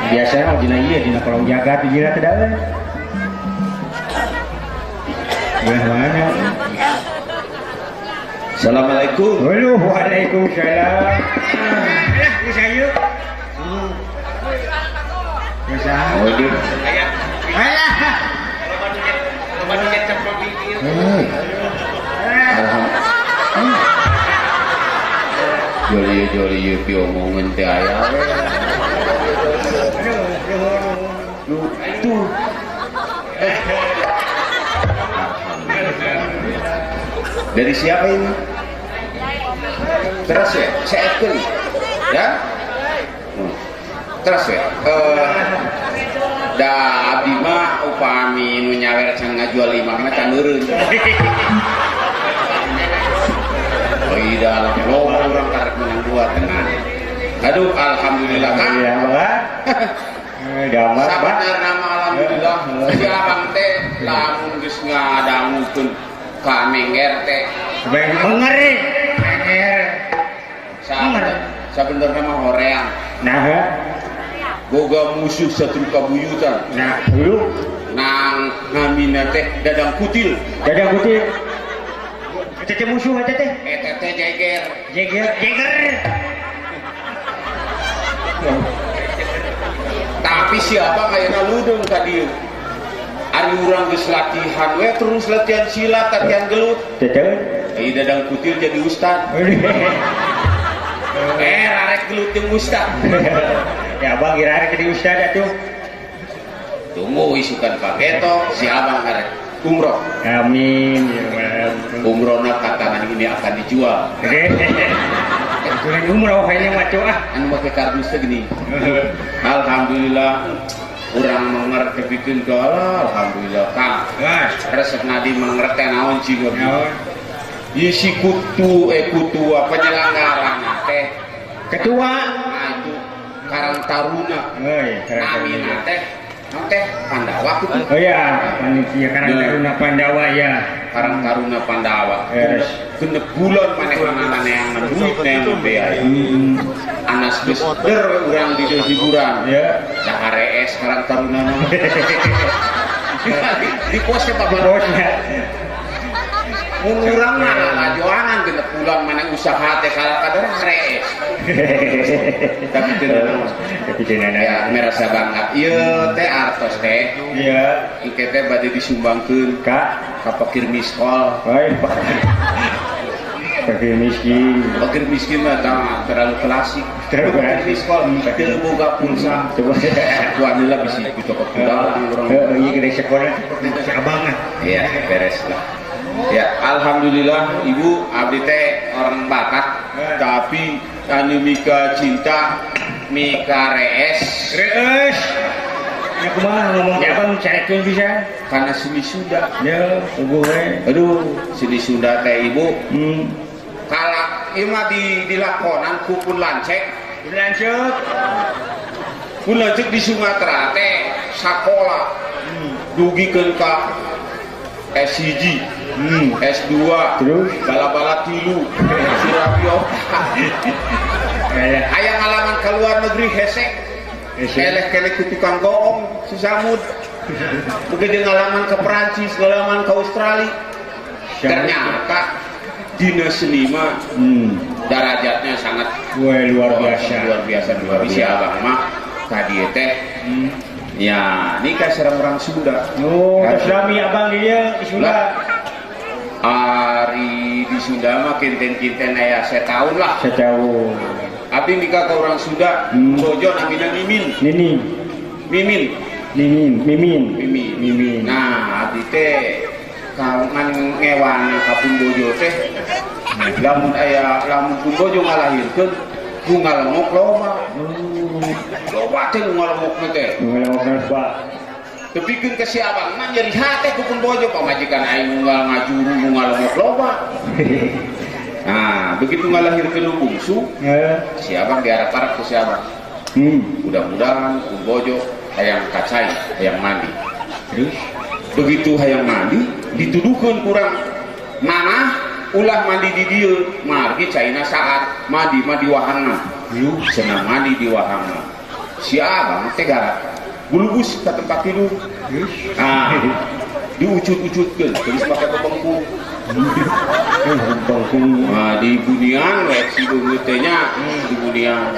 biasanya dina ieu dina kolong jagat dina teh da. Mana? Assalamualaikum. Waalaikumsalam. Ini saya. Biasa. Waduh. Alah. Joli pio omongan teh aya. Tuh. Dari siapa ini? Terus ya, saya ekor ya. Terus ya, da abdi mah upami nu nyawer can ngajual imah mah can eureun. Oh iya, loba urang karek menang dua tenang. Aduh, alhamdulillah kan. Iya, Bang. Damar, Bang. Sabenerna mah alhamdulillah. Si abang teh lamun geus ngadangukeun ka Mengger teh. Mengeri. Mengger. Sabenerna mah horeang. Nah, boga musuh satu kabuyutan. nah, dulu Nang ngamina teh dadang kutil. dadang putih. Tete musuh teh teh. Teh jeger. Jeger. Tapi siapa kayaknya ludung tadi. Ari urang geus latihan we terus latihan silat, latihan gelut. Tete. Dadang kutil jadi ustad. Rarek gelut jeung ustad. Ya Bang, kira-kira jadi ustad atuh. Tunggu isukan paketo si abang karek umroh. Amin. Umrohna katangan ini akan dijual. Tulen umroh kayaknya maco ah. Anu make kardus teh gini. Alhamdulillah urang mengerti bikin doa. Alhamdulillah Kang. Resep nadi mengerti naon jigo. Isi kutu penyelenggaranya teh Ketua. Nah itu Karang Taruna. Namina teh Pandawa kutu. Oh ya, panitia Karang Taruna Pandawa ya. Karang Taruna Pandawa. Yes. Genep bulan maneh-maneh yang duit yang biaya. Anas geus urang di hiburan. Ya. Da RS Karang Taruna mah. Di posnya Pak Bosnya. Urang mah ngajoangan genep bulan maneh usaha teh kadang RS. Tapi teu ya merasa bangga. Ieu teh artos teh. Iya. Engke teh bade disumbangkeun ka fakir miskin. Baik, Pak. Fakir miskin. Fakir miskin mah terlalu klasik. Terlalu Fakir miskin teu boga pulsa. Tuan heula bisi ku toko kudal urang. Iya gede sekolah. Si Abang ah. Iya, beres lah. Ya, alhamdulillah Ibu abdi teh orang Batak, tapi anu mika cinta mika rees. Ya kumaha ngomong apa carekeun bisa? Karena seni Sunda. Ya, uguh we. Aduh, seni Sunda teh Ibu. Kalak ieu mah dilakonan ku pun lancek. Lanjut. Pun lancek di Sumatera teh sakola. Dugikeun ka S1, S2, terus bala-bala tilu, Surabaya. Aya ngalaman ke luar negeri hesek. Keleh-keleh ku tukang goong, susamud. Begitu ngalaman ke Perancis, ngalaman ke Australia. Ternyata dina seni mah derajatnya sangat luar biasa. Luar biasa. Abang mah tadi teh ya nikah sareng orang Sunda. Oh, Islami Abang dia di Sunda. Ari di Sunda mah kinten-kinten aya setahun lah. Setahun. Abdi nikah ke orang Sunda, bojo namina Mimin. Nah, abdi teh kawangan ngewana ka pun bojo teh. Lamun pun bojo ngalahirkeun bunga lemok loba. Loba teh bunga lemok teh. Bunga lemok Pak. Tepikeun ke si abang mah nyeri hate ku pun bojo pamajikan aing unggal ngajuru bunga lemok loba. Nah, begitu ngalahirkeun lu bungsu, si abang diarap-arap ke si abang. Mudah-mudahan pun bojo hayang kacai, hayang mandi. Terus begitu hayang mandi dituduhkeun kurang mana ulah mandi di dieu margi caina saat mandi mah di wahangna. Senang mandi di wahangna. si abang tegara bulubus ke tempat tidur. Nah, diucut-ucutkan terus pakai bengkung. Nah, di bunian si bungutnya di bunian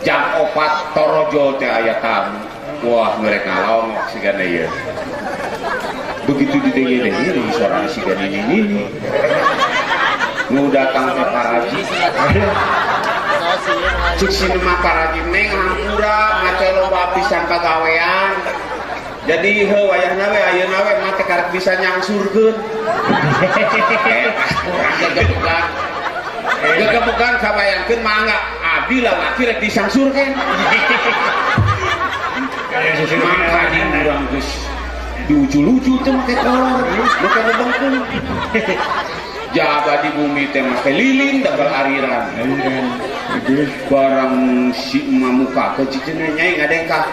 jam 4 torojo teh aya tamu. Wah, mereka longok sigana ya. Begitu didengar-dengar suara si gani ini. Nu datang ke paraji. Cik sinema paraji neng hampura ngaco loba pisan pagawean. Jadi heuh wayahna we ayeuna we mah teh karek bisa nyangsurkeun. Gegebukan. Gegebukan kabayangkeun mangga abdi lah laki rek disangsurkeun. Mangga di urang geus diucu-ucu teh make kolor, make bengkung. Jaga di bumi teh make lilin dagal ariran. Barang si emak muka ke cicitnya nyai ngadengkak.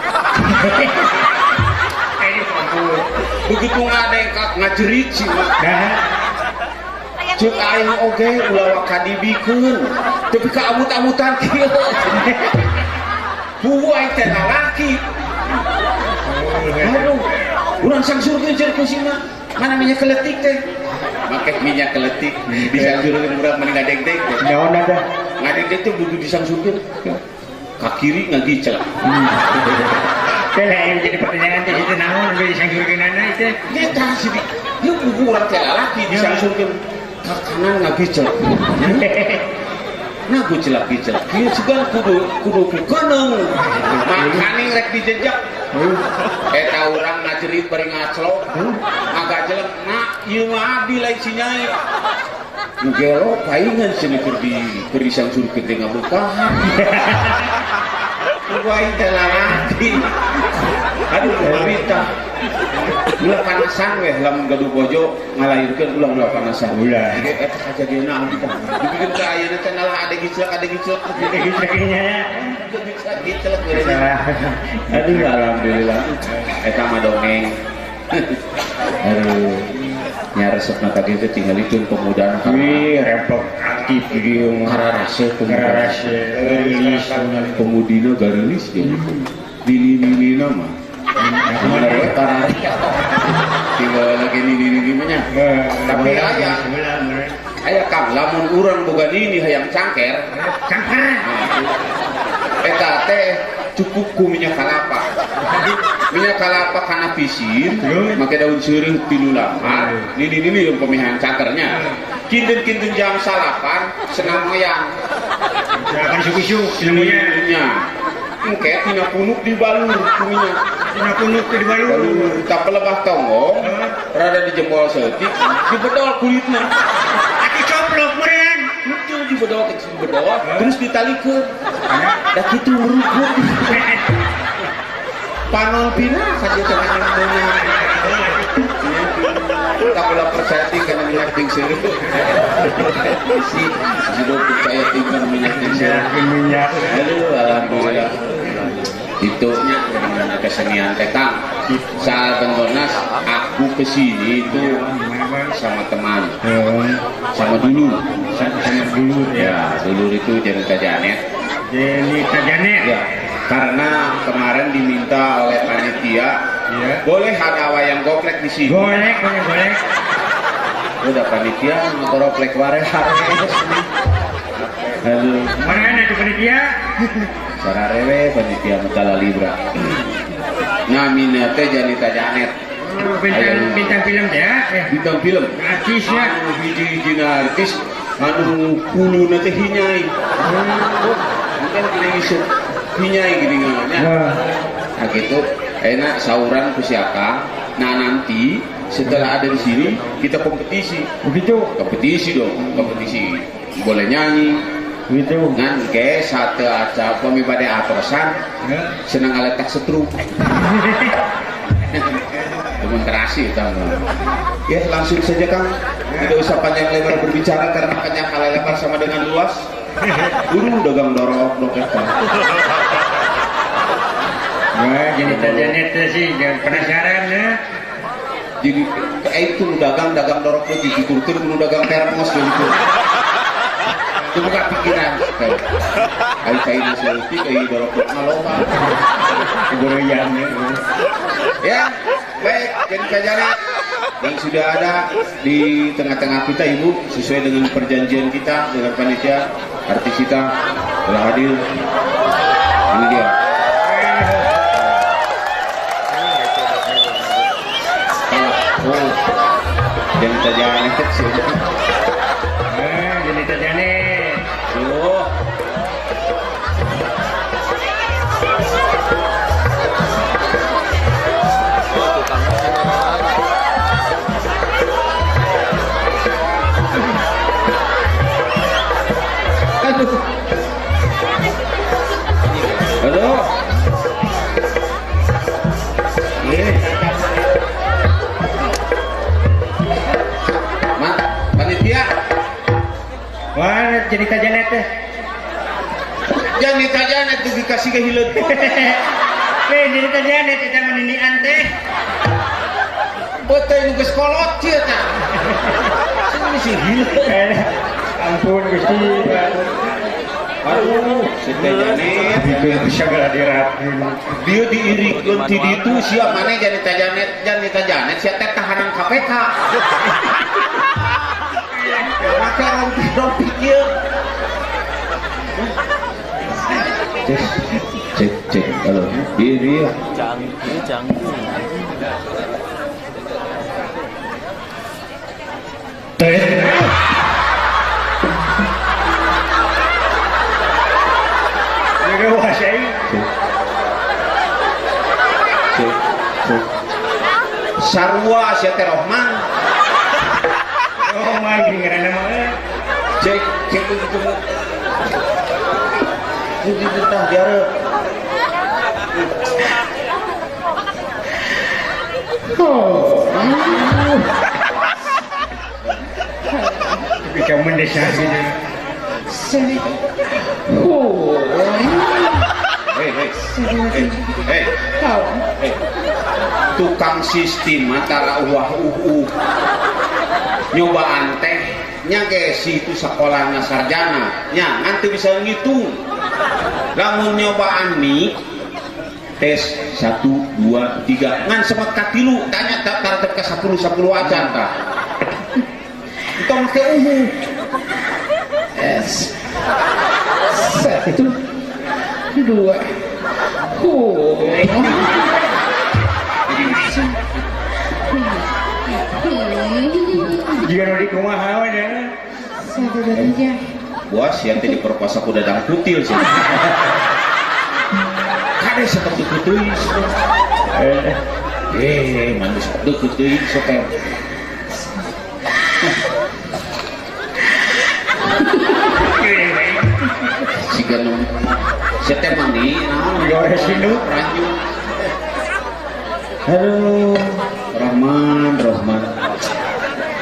Begitu ngadengkak ngajerit si emak. Cek aing oge ulah kadibikeun, tapi ka amut-amutan kieu. Buai teh lalaki. Aduh, urang sangsurkeun jeung kusina. Mana minyak keletik teh? Make minyak keletik disangsurkeun urang mending ngadeg-deg teh. Naon ada? Ngadeg-deg teh kudu disangsurkeun. Ka kiri ngagicel. Teh yang jadi pertanyaan teh itu naon anu disangsurkeunana teh? Dia tah sih. Lu urang teh lalaki disangsurkeun. Ka kanan ngagicel. Nah gue celak-celak, dia segan kudu keneng, makaning rek dijejak. Eta urang ngajerit bari ngaclok, agak jelek, nak ieu mah abdi lain si nyai. Ngelo paingan cenah keur disangsurkeun teh ngabukahan. Kuaing teh lalaki. Aduh babita. Ulah panasan weh lamun gaduh bojo ngalairkeun ulah panasan. Ulah. Eta kajadianna abdi tah. Dipikeun ka ayeuna teh nalah ade giclek nya. Giclek aduh alhamdulillah. Eta mah dongeng. Aduh. Nya resepna tadi teh tinggalikeun pemudaan Wih, repot aktif dia kararase rilis pemudina garilis dia. Nini mah. Karena tinggal lagi nini nya. Tapi aya Kang lamun urang boga nini hayang cangker. Eta teh cukup ku minyak kalapa. Minyak kalapa kana pisir, make daun seureuh 3 lamar. Nini yang pemihan cangkernya. Kinten-kinten jam 8 senang moyang. Akan suku-suku semuanya. Engke tina punuk dibalur kuminya. Tina punuk dibalur. Tak pelebah tonggong, rada dijembol seutik, dibedol kulitna. Aki coplok meureun. Muncul dibedol terus ditalikeun. Da kitu merugut. Panol pina saja tangan monya. Tak boleh percaya tinggal minyak ting seureuh. Si do percaya tinggal minyak ting seureuh. Minyak. Aduh alhamdulillah. Itu kesenian tekang. Saat Nas aku kesini itu sama teman, sama dulur, ya dulur itu Jenita Janet. Ya, karena kemarin diminta oleh panitia, boleh ada wayang goplek di sini. Boleh. Udah panitia ngoroplek wareh. Halo. Mana ada panitia? Sararewe panitia Mutala Libra. Namina teh Janita Janet. Bintang film teh ya? Bintang film. Artisnya. Hiji artis anu kuluna teh hinyai. Mungkin gini bisa hinyai gini nganya. Nah gitu. Enak sauran ku si Akang. Nah nanti setelah ada di sini kita kompetisi. Begitu. Kompetisi dong, kompetisi. Boleh nyanyi. Gitu. Ngan ke satu acara pemibade atosan senang aletak setrum. Demonstrasi utama. Ya langsung saja Kang, tidak usah panjang lebar berbicara karena panjang kali lebar sama dengan luas. Dulu dagang dorok doket Kang. Wah, jadi Janet sih penasaran ya. Jadi itu dagang dorok itu diturun dagang termos gitu. Itu bukan pikiran. Ayo kain selfie, kain dorok ngaloma. goyang Ya, baik, jadi kajana yang sudah ada di tengah-tengah kita Ibu, sesuai dengan perjanjian kita dengan panitia, artis kita telah hadir. Ini dia. Oh, jadi kajana kecil. jadi terjane Oh. Aduh. Aduh. Mak, panitia. wah jadi terjane teh Jangan ditanya itu dikasih ke hilet. jadi terjane teh zaman ini ante Betul itu ke sekolot dia tak. Ini sih hilet. ampun Gusti Aduh, setejanet. itu bisa dirathin Dia diirikeun ti ditu sia maneh jadi tajanet sia teh tahanan KPK. Maka rompi kieu. Cek halo. Dia wah saya sarua sia teh Rohman. oh my gimana mah Cek itu. Ini tah diarep. bisa mendesak gitu Hei. Tukang sistem antara nyobaan teh nya ge situ sekolahnya sarjana nya nanti bisa ngitung lamun nyobaan mie tes 1 2 3 ngan sempat katilu tanya target ke 10 acan tah entong teh es 1 2 jika mau di kumaha ya Bos yang tadi perkosa ku dadang kutil sih. Kade seperti kutil. Manusia itu kutil sokan. Siga nom. Sete mandi, naon Gores induk ranjung. Halo, Rahman.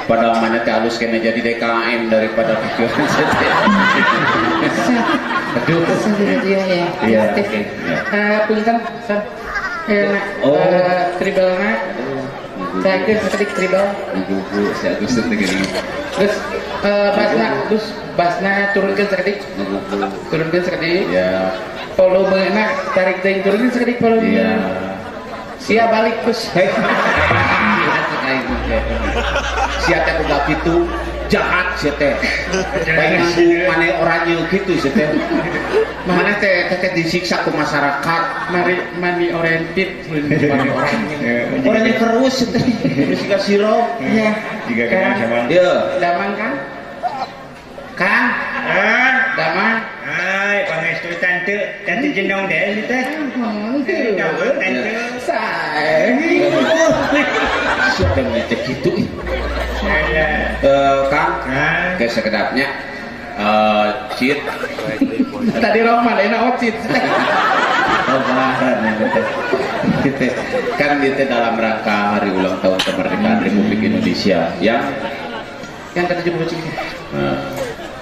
Padahal mana teh halus kena jadi DKM daripada pikiran sete. Aduh. Ya. Iya. Punten, San. Tribelna. Saya sekedik tribel. Gugu, saya Agus teh gini. Terus basna turunkeun sekedik. Turunkeun sekedik. Ya. Volumena tarik teuing turunkeun sekedik volume. Iya. Sia balik terus. Sia teh boga kitu jahat sia teh. Bae maneh orangnya kitu sia teh. Maneh teh disiksa ku masyarakat. Mani oriented mani orangnya. Orangnya terus teh. Terus ka sirop. Iya. jika kan sama Dia Damang kan? Kang, damang. hai pangestu tante jenong deh itu teh tahu tante Saya. siapa yang ngecek gitu Kang ke sekedapnya cheat Tadi Rohman enak outfit. kan itu dalam rangka hari ulang tahun kemerdekaan Republik Indonesia yang ke-70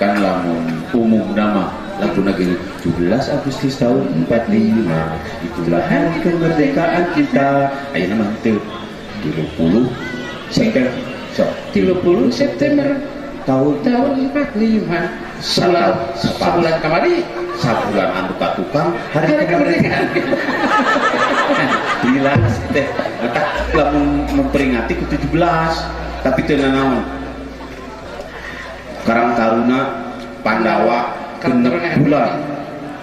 kan lamun umum nama lagu negeri 17 Agustus tahun 45 itulah hari kemerdekaan kita ayo nama itu 30 September 30 September tahun 45 sebulan kemarin sabulan anu tukang hari kemerdekaan. diperingati ke 17 tapi teu naon Karang Taruna Pandawa genep bulan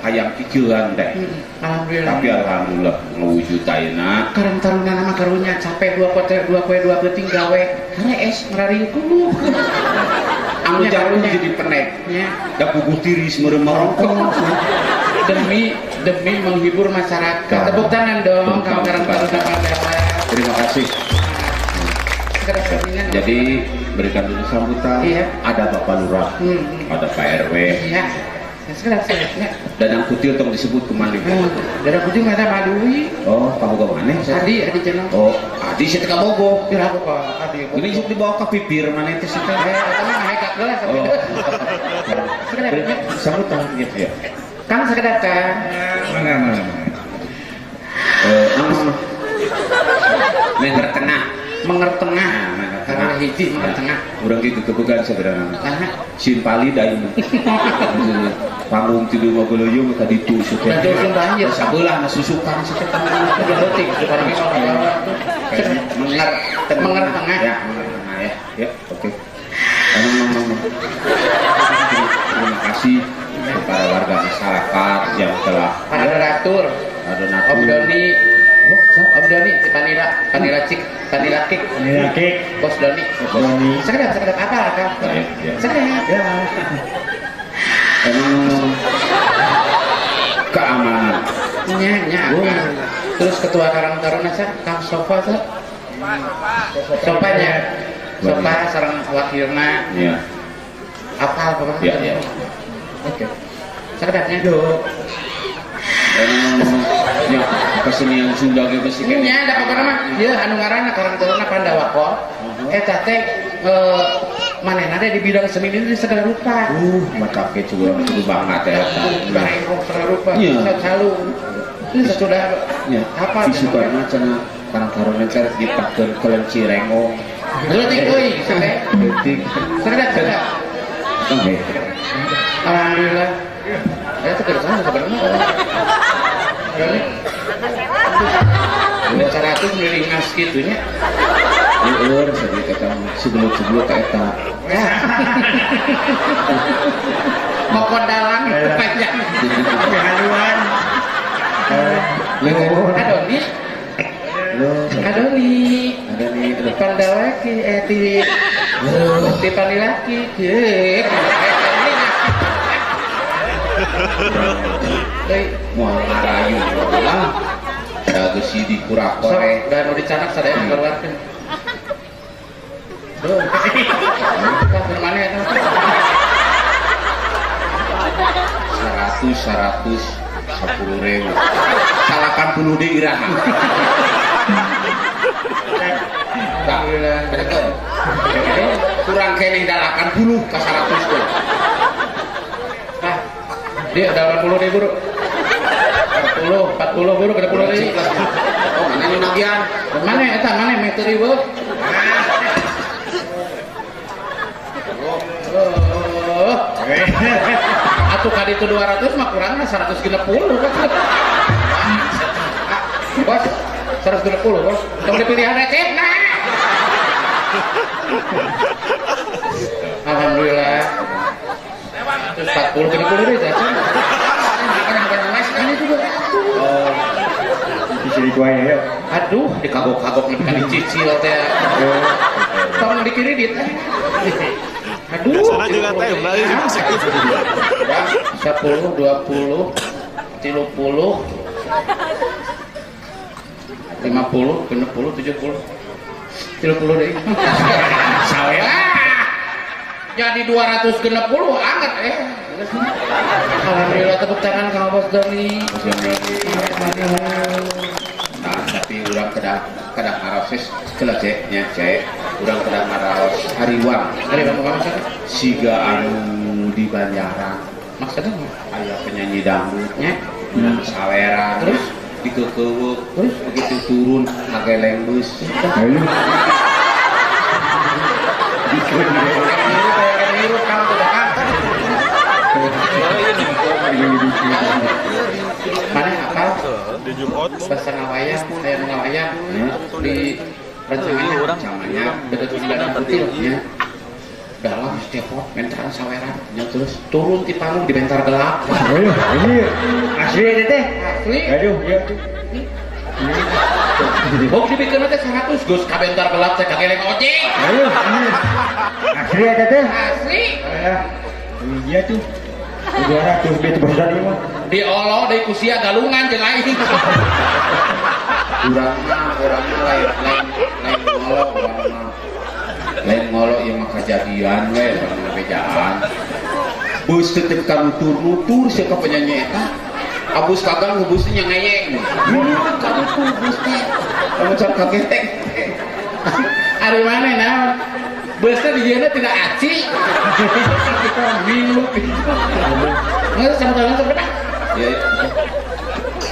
hayang pikiran teh Alhamdulillah. tapi alhamdulillah ngewujud ayeuna Karang Taruna nama karunya capek dua penting gawe rees ngarari kudu anu jago jadi penek ya da puguh tiris meureum marongkong demi menghibur masyarakat. Tepuk tangan dong kalau Karang Taruna Pandawa. terima kasih. Sekedar sampingan. Jadi berikan dulu sambutan. Iya. Ada Bapak Lurah, ada Pak RW. Iya. Ya, sekedar sampingan. Dadang Kutil tong disebut kemana? Darah putih mana madui? Oh, kamu ke mana? Adi jeneng. Oh, Adi saya teka bogo. Ya aku kok Adi. Ini sok dibawa ke pipir mana itu sih? Kamu naik kelas. Oh. Sekedar Sambutan gitu ya. Kang sekedar kan. Mana. Mengertengah. Mengertengah. Mengertengah. Karena hiji mengertengah. Urang gitu kebukan sebenarnya. Karena Simpali daim. Panggung tidur magoloyo maka ditu suka. dan jauh banjir. Sabelah na susukan sih kita Udah detik sekarang mengertengah. Ya, mengertengah ya. Ya, oke. Terima kasih kepada warga masyarakat yang telah Ada donatur. donatur. Om Doni, si Panila Cik, Panila Kik, Ini laki. Bos Doni. Doni. Sekedar apa kak? Ya. Sekedar. Ya. Keamanan. Nya. Terus ketua Karang Taruna sa, Kang Sofa sa. Sopanya. Sofa sareng wakilna Ya. apa Ya. Oke. Sekedarnya. Ya, kesenian Sunda ge besi Nya ada apa nama? Ieu anu ngaranna Karang Taruna Pandawakor. Eta teh manehna teh di bidang seni ini segala rupa. mata ke curang kudu banget ya. Baik segala rupa. Iya. Selalu. Itu sudah Ya, apa? di Sukarna cenah karang-karang cara dipakeun kelen Cirengong. Leutik euy, sampai. Detik. Sekedar. Oke. Alhamdulillah. Ya itu kerjaan sebenarnya. Ini. Udah 100 miringas gitunya. Lieur sabi kata sebelum ka eta. Mau kondalan panjang. Haluan. Adoni. Adoni. Ada nih, ada Pandawaki di Panilaki. moal ngarayu lah. Da geus di kurakore. Dan udah canak sadaya mengeluarkan. Duh. Mana ya? 10.000 80 di iraha. Alhamdulillah. Kurang kene dalakan 10 ka 100 tuh. Ah, dia ada 80.000 bro. 40 bro, ada 40.000. Oh, mana nu nagian? Mana eta mana meter ribu? Oh. Atuh kali itu 200 mah kurangnya 160 kan. Bos, 160 bos. Tong dipilihan receh nah. Alhamdulillah. Terus 40 ke 20 deh jajan. Ini juga. Oh. Bisa dituain ya. Aduh, dikagok-kagok nih kan dicicil teh. Tong dikredit. Aduh. Sana juga teh balik musik itu. 10, 20, 30, 50, 60, 70. 30 deh. Saya. Jadi 200 ke 60 angkat Alhamdulillah tepuk tangan sama Bos Doni. Nah, tapi urang kadang ngaraos keula nya cek. Urang kadang ngaraos hariwang. Hari kamu siapa? Siga anu di Banjaran. Maksudnya Aya penyanyi dangdutnya, Hmm. saweran. Terus? Dikekeuweuk. Terus? Begitu turun ngageleng beus. Ayo. mana apa? Di Jumat Bahasa ngawayang, saya ngawayang di rencananya orang zamannya dekat Cibadak Kutilnya dalam depot bentar saweran terus turun di panggung di bentar gelap. Aduh, ini asli ya teh. Asli. Aduh, ya tuh. Oh dibikin teh 100 Gus ka bentar gelap teh kageleng ojek. Aduh, ini asli ya teh. Asli. Iya tuh. 200 duit bosan ini mah. Di olo di kusia galungan jeung aing. Urang mah lain ngolok urang mah. Lain ngolok ieu mah kejadian we pernah bejaan. Bus tetep ka nutur sia ka penyanyi eta. Abus kagang ngebusnya ngeyeng. Kamu tuh bus teh. Kamu cak kagetek. Ari mana naon? Busnya di dieu tidak aci. Kita minum. Nggak sama tangan sepeda. Ya.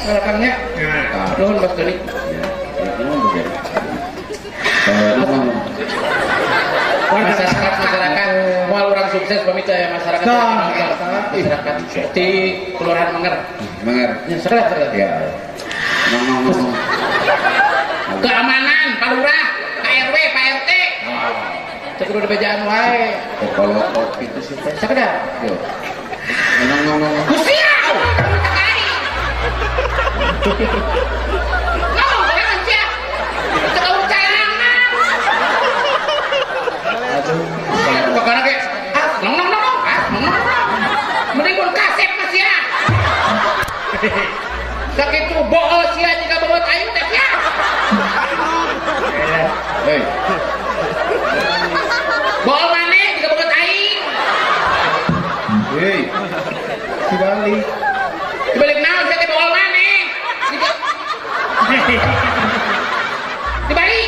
Rekangnya. Nuhun Mas Doni. Masyarakat mau orang sukses pamit ya masyarakat di Kelurahan Menger. Ya, serat. Ya. Ngomong. Keamanan Pak Lurah, Pak RW, Pak RT. Cek udah bejaan wae. Kalau kopi itu sih teh. Sakedar. Yo. Ngomong. Kusiau. Ngomong jangan siap. Cekau cayana. Aduh. Pokoknya kayak nong. Mending pun kasep Mas ya. Sakitu bool sia jika bawa aing teh ya. Hei. Bool mana jika bawa aing. Hei. Dibalik naon saya bool mana? Dibalik.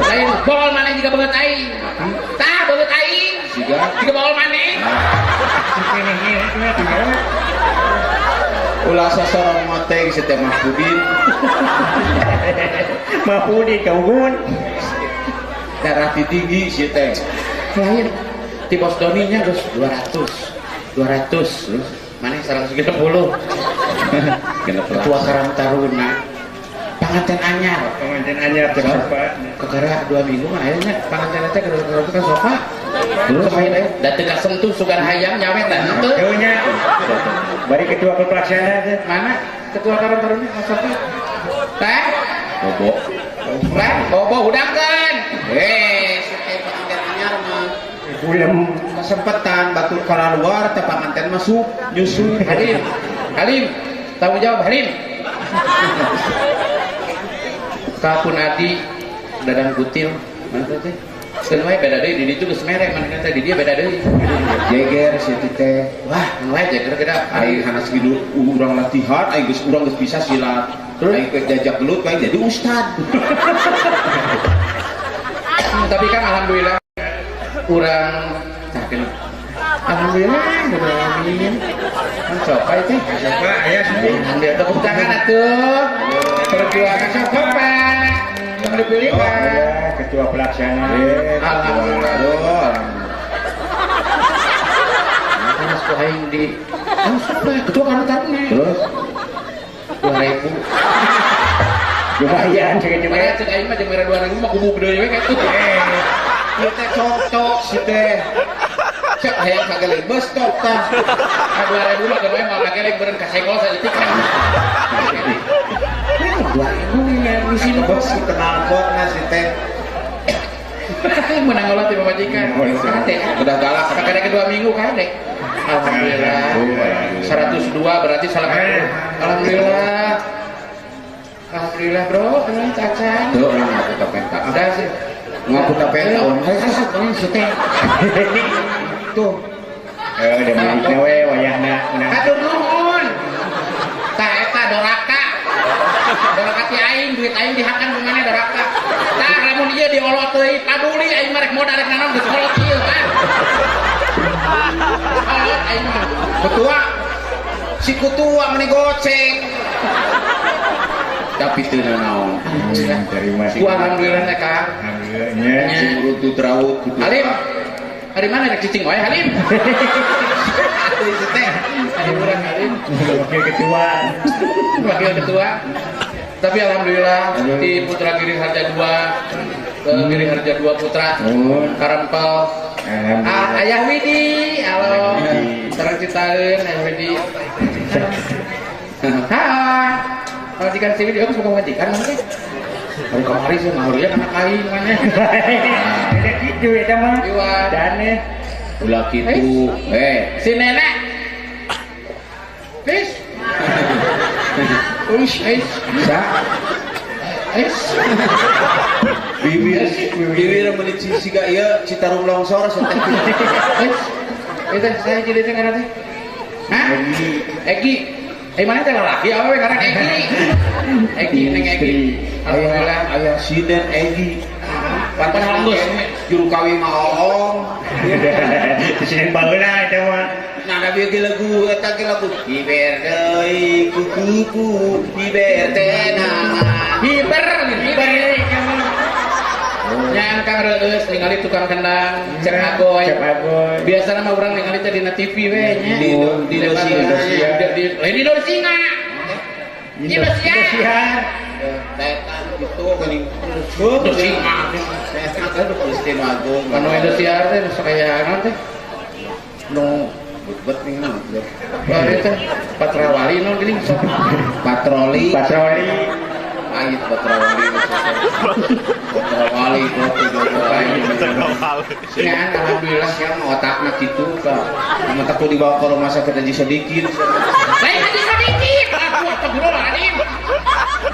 Lain bool mana jika bawa aing. Tah bawa aing. Jika bool mana? Ulah sasorong mate si teh Mahfudin. Mahfudin kawan. Darah tinggi si teh. Lain di Bos Doninya terus 200 terus mana 130 ketua Karang Taruna panganten anyar Terus kekara 2 minggu mah akhirnya panganten teh ke sofa terus main dan teu sentuh sugan hayam nyawet dan itu Eunya. Bari ketua pelaksana teh. mana ketua Karang Taruna sofa teh Bobo. bobo udangkeun si teh panganten anyar mah Bulan Kesempatan batur kala luar teh panganten masuk nyusul. Halim tanggung jawab Halim kapun Adi Dadang Kutil mana teh keun wae beda deui di ditu geus mere mana teh di dia beda deui Jeger si teh. wah wae jager geda Aing hanas kidu urang latihan, aing geus urang geus bisa silat. Aing ke jajak gelut aing jadi ustad. tapi kan alhamdulillah kurang cakel alhamdulillah amin kan coba itu Coba aya sih. ambil tepuk tangan atuh perjuangan coba Pak yang dipilih Pak Ketua pelaksana. alhamdulillah terus kok aing di langsung Pak ketua Karang Taruna Terus 2000 Lumayan cek Maya cek aing mah jeung mere 2000 mah kubu gede we kayak gitu ieu teh cocok si teh. Cek hayang kagele beus tok tah. 2000 mah kewe mah kagele beureun ka senggol saeutik kan 2000 ya di sini Bos si kenal potna si teh. menang olah ti pamajikan kade Udah galak kakade ke 2 minggu kade alhamdulillah 102 berarti salah alhamdulillah bro cacan Tuh orang ngaku tapenta. udah sih Ngaku tapenta orang. ini suteng Tuh. udah miliknya we wayahna menang. atur nuhun tah eta doraka ti aing duit aing dihakan ku maneh doraka tah lamun ieu diolot teuing paduli aing mah rek modal rek nanon geus kolot ieu kan kolot aing mah Ketua. Si kutua meni goceng. Tapi teu naon. Terima ku alhamdulillah teh Kang Alhamdulillahnya. Si murutu drawut kudu. Halim dari mana rek cicing wae Halim Atuh si teh. Halim urang Halim Wakil ketua. wakil ketua Tapi alhamdulillah di Putra Giri Harja 2 Giri Harja 2 Putra Karempel Ayah Widi halo sareng citaeun Ayah Widi kalau dikasih Widi aku suka majikan nanti hari kemarin sih ngahurian anak kain mana Ada gitu ya mah. Iwa Dane. ulah gitu si nenek please bisa bibir meuli siga ieu Citarum longsor santai itu saya jadi teh ngaran teh hah Egi mana teh laki awe ngaran Egi neng Egi alhamdulillah aya siden Egi pantas halus juru kawi maolong Sini baheula eta mah. nah nabi ge lagu eta ge lagu hiber deui kuku hiber teh hiber yang kang reueus ningali tukang kendang cek agoy biasa mah urang ningali teh dina TV we nya di Indonesia di Indonesia di Indonesia Tetan gitu geuning Indonesia saya kan Kristen Agung anu Indonesia teh sakayana teh nu bet ning naon itu patrawali no gini sok patroli ait patroli ya alhamdulillah siang otakna kitu ka mata ku dibawa ke rumah sakit Haji Sodikin lain Haji Sodikin aku astagfirullahaladzim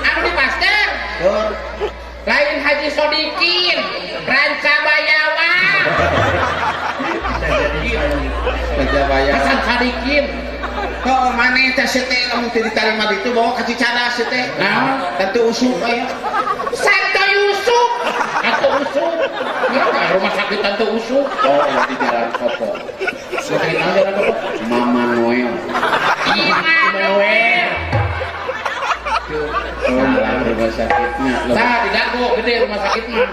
aku di pasteur lain Haji Sodikin Ranca Bayawa Hasan Sadikin kok maneh teh teh lamun teu diterima ditu bawa ka Cicadas teh nah tentu usuk aya Santo Yusuf Santo Yusuf rumah sakit Santo Yusuf oh di Jalan Kopo sakit jalan apa Mama Noel Noel salah rumah sakitnya nah tidak kok gede rumah sakit mah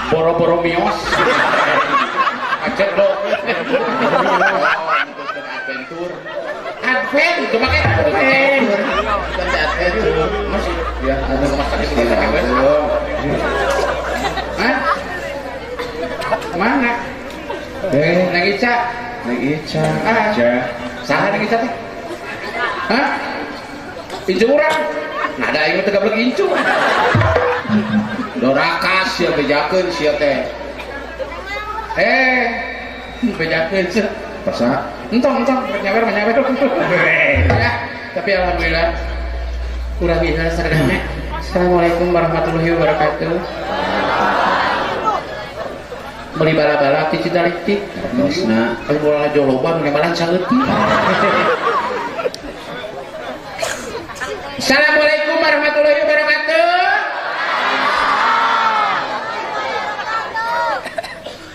boro-boro mios acet dong Advent itu pakai Advent masih ya ada rumah sakit hah mana Neng Ica saha Neng Ica teh hah incu urang nah ada yang tegak lagi incu dorakas ya bejakeun sia teh bejakeun sia pasa entong menyawer ya tapi alhamdulillah kurang bisa serdana. Assalamualaikum warahmatullahi wabarakatuh. Beli bala-bala ti Citaliti terusna kalau bola joloban ngebalan saeutik. Assalamualaikum warahmatullahi wabarakatuh.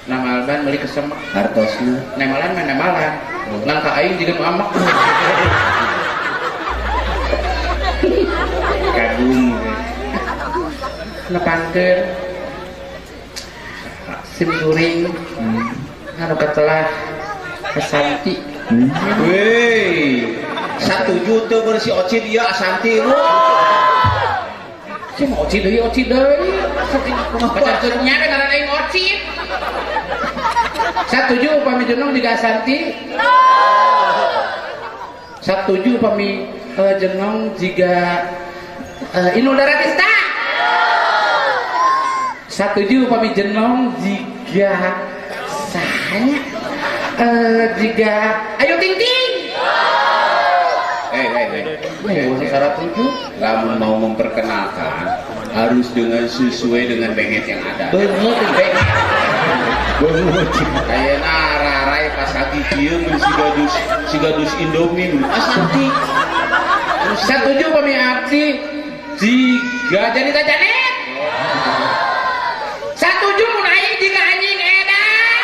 Namalban beli kesemak hartosna nemalan mah nemalan langkah aing juga nu amak Kagum. nepangkeun sim kuring anu ketelah kesanti weh 1 juta bersih oci dia asanti lu sim oci deui pacar nya ngaran aing oci 1 upami jenong juga asanti 1 upami jenong jika Inul Daratista 1 upami jenong jika sahanya jika Ayu Ting Ting syarat 7 lamun mau memperkenalkan harus dengan sesuai dengan benget yang ada bener kayak nararai pas lagi kieu mun si gadus Indomie asanti 1 upami abdi jika janita janet 1 mun aing jika anjing edan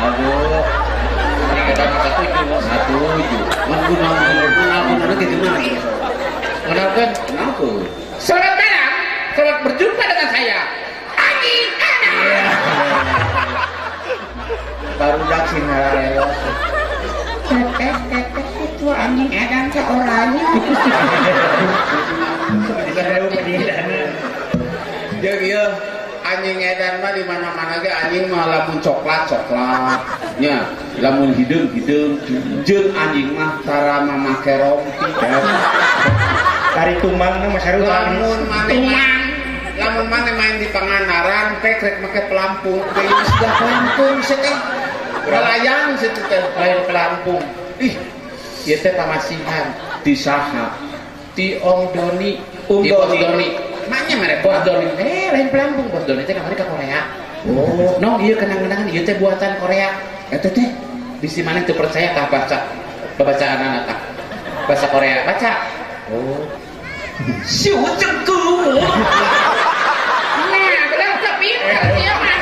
aduh anjing edan 1 mengenal gitu mana mengenalkan kenapa selamat malam selamat berjumpa dengan saya anjing edan Baru dak sih ngarelok. itu anjing edan ke orangnya. Jeung ieu anjing edan mah di mana-mana ge anjing mah lamun coklat nya lamun hideung jeung anjing mah tara mamake rompi Tari tumang mah sarua lamun maneh main di Pangandaran teh rek make pelampung teh sudah pelampung teh melayang teh Lain pelampung. ih Ieu teh pamasihan di saha ti Om Doni. Ti Bos Doni. Maknya mereka Bos Doni. Lain pelampung Bos Doni teh kamari ka Korea. oh No, ieu kenang-kenangan ieu teh buatan Korea. Eta teh bisi maneh teu percaya tah baca bacaan anak tah. Bahasa Korea baca. oh Siu jengku. Nah, bener tapi iya mah.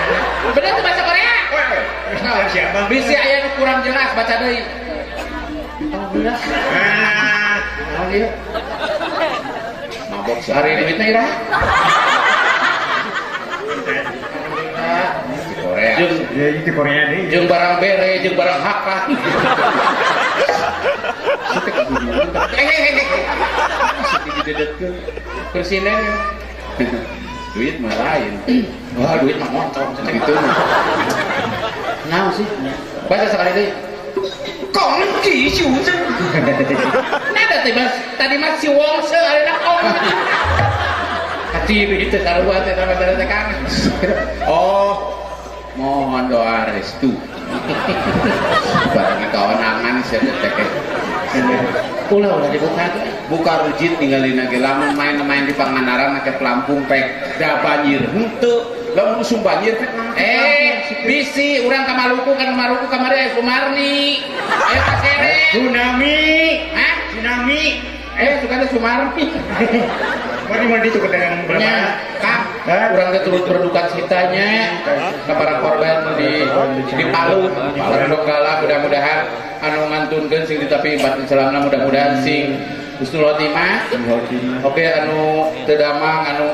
Bener tuh bahasa Korea. siapa Bisi aya nu kurang jelas baca deui. Alhamdulillah. Naon ieu? mabok Hari duitna ira. di Korea Jeung ya itu Korea deh jeung barang bere jeung barang haka. Presiden ya. duit mah lain Wah, duit mah montong gitu mah Naon sih? Baca sekali deui. Kongki Syuzhen. Nada tadi mas si Wongse arena kong. Hati begitu sarua teh tara tekan. oh mohon doa restu barang kawanangan saya teh Ulah dibuka. buka rujit tinggalin lagi lamun main-main di Pangandaran make pelampung pek da banjir henteu lamun usum banjir pek Bisi urang ka Maluku kamari aya Sumarni. Aya Kasere. tsunami Hah? tsunami Suka ada Sumarni. Mari itu kedengan berapa Nya, Kang, urang teh turut berduka citanya ka para korban di Palu. Para donggala mudah-mudahan anu ngantunkeun sing ditapi batin selamna mudah-mudahan sing husnul khotimah. Oke anu teu damang anu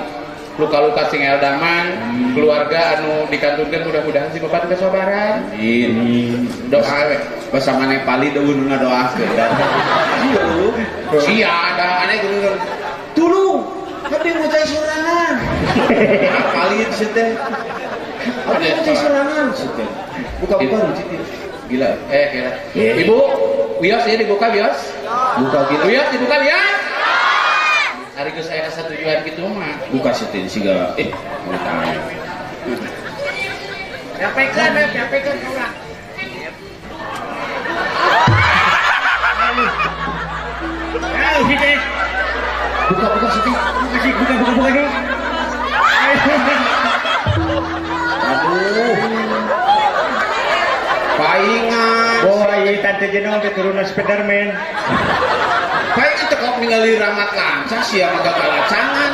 luka-luka sing eldaman, keluarga anu dikantunkeun mudah-mudahan sing bapak kesabaran. ini Doa we. basa maneh pali deun ngadoakeun Sia ada aneh geuning tulung tapi ngucai sorangan pali itu teh apa ngucai sorangan teh buka-buka rujit gila Kira. Ibu, bios ya dibuka bios. buka gila Bios dibuka bios. Hari ke saya tujuan gitu mah. buka setin siga ngutang Nyampaikan orang. kita Buka sini. buka dulu aduh paingan boy tante jenong keturunan Spiderman paing itu kok ningali ramat lanca sia mah galacangan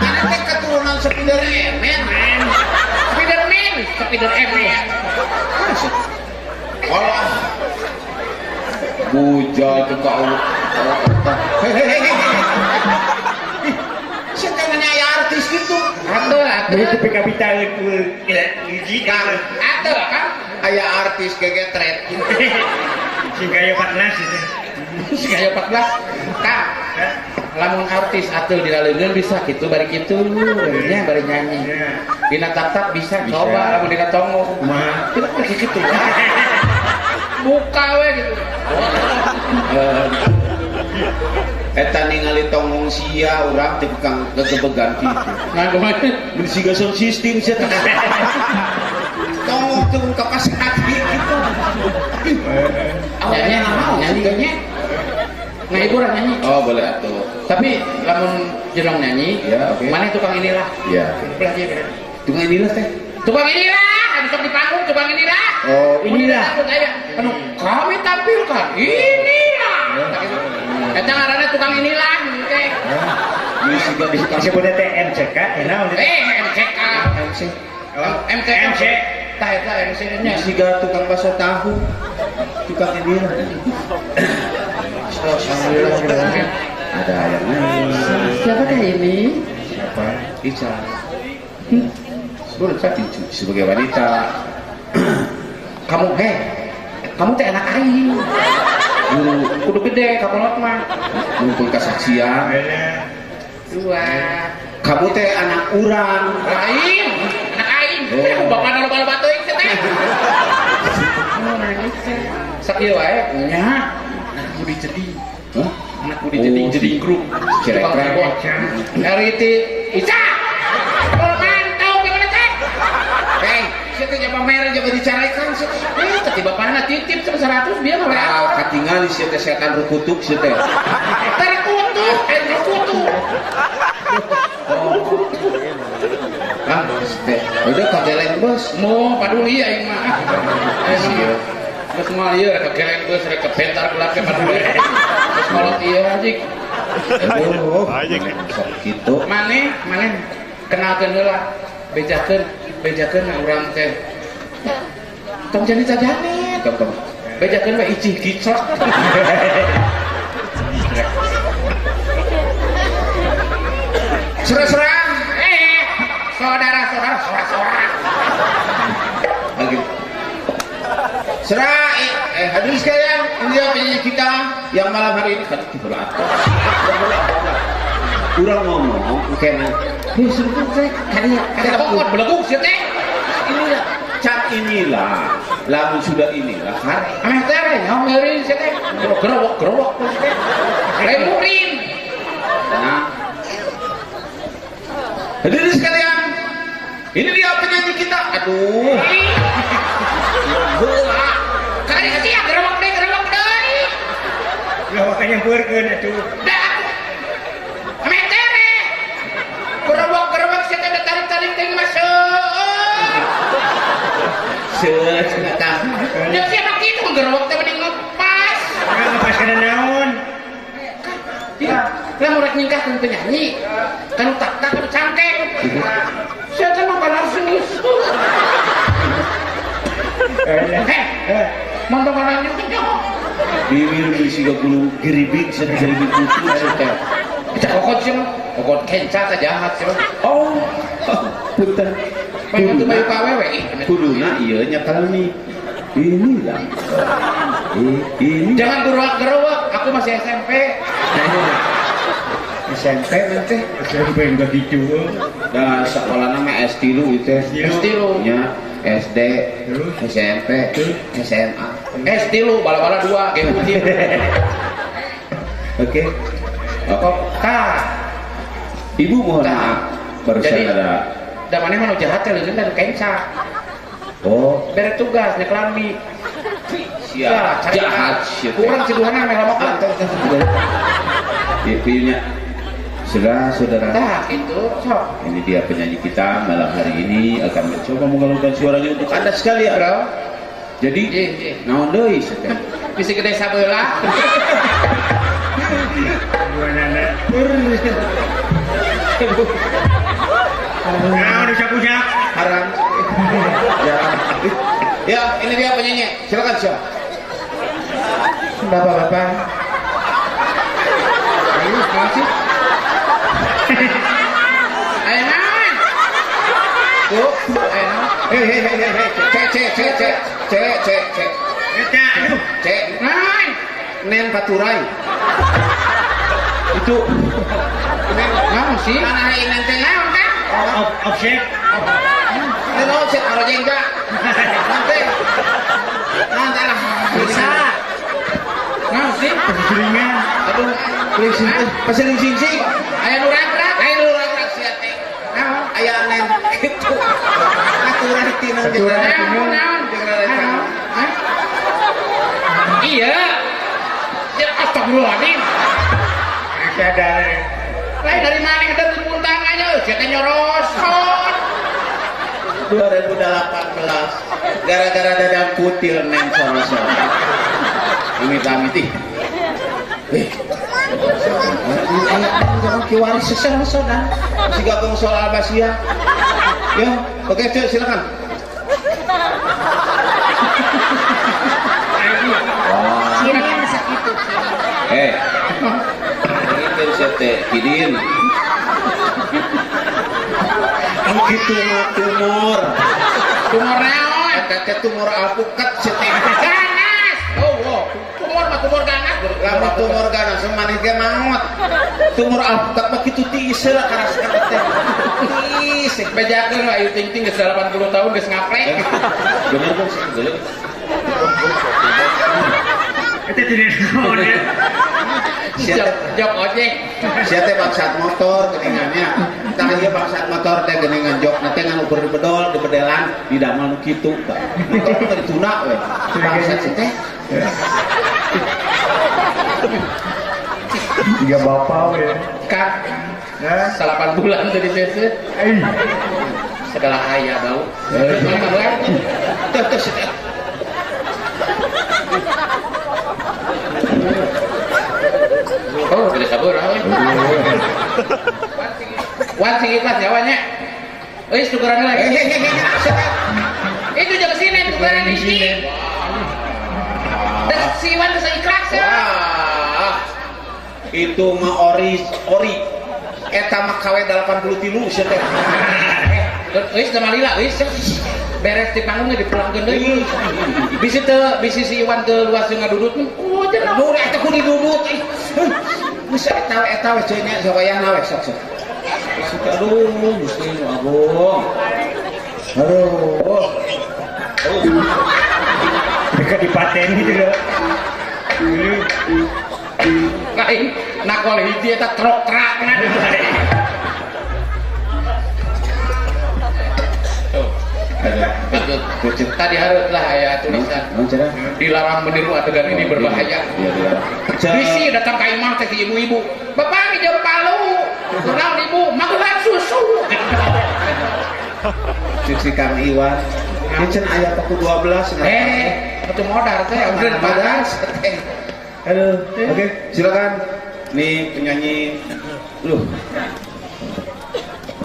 ana teh keturunan Spiderman Spiderman. olah bujal tuh kau sebenarnya ya artis gitu Atuh. begitu PKB tahun jika Atuh kan. aya artis gegetret sehingga ya 14 itu Sigaya 14. Kang. Lamun artis atuh dilaleungeun bisa kitu bari kitu nya bari nyanyi. Dina tatap bisa coba lamun dina tongo. mah Kita pergi gitu. Buka we gitu. eta ningali tongong sia urang teh kang gegebegan kitu Nah, kumaha? mun siga sound system sia teh tongong teh kapas hati gitu Nyanyi. Nah, ibu orang nyanyi. oh boleh atuh Tapi lamun jelong nyanyi, Ya, oke. mana tukang inilah. ya Belah dia bener. tunggu inilah teh Tukang inilah, besok di panggung tukang inilah. oh inilah Anu, kami tampilkan inilah. Eta ngaranna tukang inilah teh. ini siga bisa disebutnya MCK enak MCK. MC. Tah eta MC-nya. siga tukang bakso tahu tukang inilah ada yang lain Siapakah ini? siapa Ica Boleh saya sebagai wanita Kamu teh anak aing. kudu gede kakolot mah. ngumpul kesaksian. Dua. Kamu teh anak urang. Lain, anak aing. Oh. Bapak loba-loba teuing teh. Sakieu wae nya. Anak budi jeding. Hah? Anak budi jeding jeding grup. Cirek-cirek. Hari ti Ica. Oh mantau gimana teh? Hei, siapa yang pamer jaga dicarikan sih? Tadi bapaknya titip 100 dia mah. Ah, katingali sieu teh setan rukutuk sieu teh. Terkutuk, terkutuk. Ah, teh. Udah kageleng bos. Mau paduli aing mah. Sieu. Geus moal ieu rek kegeleng geus rek kebentar gelap ke paduli. Geus kolot ieu anjing. Aduh. Anjing. Sok kitu. Maneh kenalkeun heula. Bejakeun urang teh. Tong jadi jajanet. Kom. Bejakeun we icih kicok. Serang-serang. Saudara-saudara, sorak-sorak. Lagi. Serah, hadirin sekalian, ini dia penyanyi kita yang malam hari ini kan kita atas. Urang ngomong, kena. Hei, sebentar teh, Ada pokok beleguk sih teh. inilah, cat inilah, lamun sudah inilah, har. Ameh teh nyomerin sih teh. Gerowok sih teh. Lemurin. Nah, hadirin sekalian, ini dia penyanyi kita. Aduh, Heula. Kali ka sia gerowok deui. Ya makanya beurkeun atuh. Dah. Ameh teh. Gerowok sih teh tarik-tarik teh masuk. sebentar. Dia siapa gitu gerowok teh mending ngepas. Ngepas kana naon? Ya, lah murek nyingkahkeun penyanyi. Kan tak kan cangkeng. Saya teh mah balas serius. Mantap orangnya Bibir bisi gulung geribik geribik putih teh. kita kokot sih mah. Kokot kenca teh jahat sih mah. Oh, punten. Pengen tuh bayu kawewe. Kuduna ieu nya kalmi. Inilah. Ini Jangan gerowak, aku masih SMP. SMP nanti. SMP enggak gitu. da sekolah nama S3 itu. S3. Nya SD, SMP, SMA. S3 bala-bala 2 kayak putih. Oke. Kok Ibu mohon maaf barusan Jadi- ada. da maneh mah nu jahat teh leungeun dari kenca. Oh, Bere tugas nek lambi. siap. Jahat shit. Kurang ciduhana meh lamokan. Nya saudara-saudara. Tah itu sok. Ini dia penyanyi kita malam hari ini akan mencoba mengalungkan suaranya untuk Anda sekalian. Bro. Jadi, Iya. naon deui sateh? Bisa gede sabeula. Nah, udah sapu-sapu. Haram. Ya. Ya, ini dia penyanyi. Silakan, Syah. Bapak-bapak. Ayo, kasih. Ayo naon? Tuh, ayo naon? Cek. Eta, aduh. Cek. Naon? Nen Paturai. Itu Naon sih? Mana ini teh naon kan? Offset. Hello, cek arojengga. Nanti. Nanti lah. Bisa. Naon sih? Selingan. Aduh, pasering sing. Aya nu ragrak. Ayo lu ragrak sia teh. Naon? Aya nen gitu. Aturan tina Naon? Hah? Iya. Ya astagfirullahaladzim. Sadar. Lain dari mana ada muntang aja, kita nyorosot. 2018 gara-gara dadang kutil neng sama-sama. Amit-amit ih. Jangan kiwaris sesama-sama. Si gabung soal Abasia. Ya, oke, Cek, silakan. Ciri yang sakit itu. Ini sete kidin. Gitu mah tumor. Tumor naon? Eta teh tumor alpukat sete. Ganas. Oh, tumor mah tumor ganas lamun tumor gana semaneh ge maot. Tumor alpukat mah kitu tiis heula karaskan teh. Tiis bejakeun Ayu Ting Ting geus 80 tahun geus ngaprek. bener dong sih geuleuh. Itu tidak naon ya. Jok ojek. Sia teh bangsat motor geuningannya. Tah ieu bangsat motor teh geuningan jok na teh ngan ukur di bedol, di bedelan, di damel nu kitu. Motor teh dituna we. Bangsat si teh. Tiga bapak we. Kak. 8 bulan tadi teh. Segala aya bau. Teh si teh. Oh, tidak sabar awe. Wan sing ikhlas nyawanya. Euy, tukeran lagi. Itu jaga sini tukeran di sini. Dan si Wan bisa ikhlas ya. Wah. Itu mah ori. Eta mah KW 83 sia teh. Wis sama lila wis. Beres di panggungnya dipulangkeun deui. Bisi si Iwan teu luas ngadudut. Oh, cenah Nur eta kudu duduk. Bisa eta we cenah sawayahna we sok. Aduh, mesti abong. Aduh. Mereka dipaten gitu loh. lain nakol hiji eta trok-trakna. Tadi haruslah ya tulisan dilarang meniru adegan ini berbahaya. Bisi datang ke imam teh ibu-ibu, bapak ini jam palu, kurang ibu magelan susu. Cuci Kang Iwan, ini ayat aku 12. Itu modal teh, udah modal. Halo, oke, silakan. Nih penyanyi,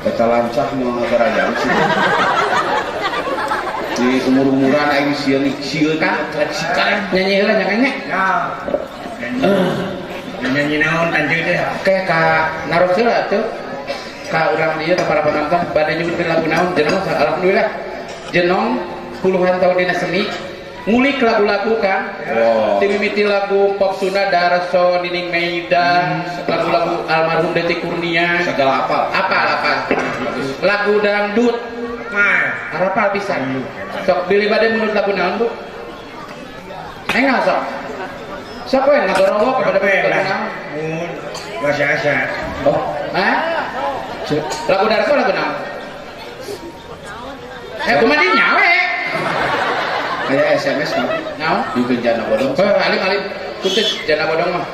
kita lancah mau ngagarayang sih. Di umur-umuran aing sieun Kan, nyanyi heula nyanyi. Nyanyi naon tanjeun teh. Kayak ka naruh heula tuh. Ka urang dieu ka para penonton bade nyebutkeun lagu naon jenong alhamdulillah. Jenong puluhan tahun dina seni ngulik lagu-lagu kan. Timimiti lagu pop Sunda Darso, Nining Meida, lagu-lagu almarhum Deti Kurnia. segala Apa? Lagu dangdut. Harapal bisa. Sok pilih bade menurut lagu naon, Bu? Enggak sok. Sok we ngagorowok kepada lagu naon? Biasa-biasa. Oh, lagu Darso lagu naon? Kumaha di nyawe? kayak SMS kan? Naon? Bikin jana bodong. Alim kuntut jana bodong mah.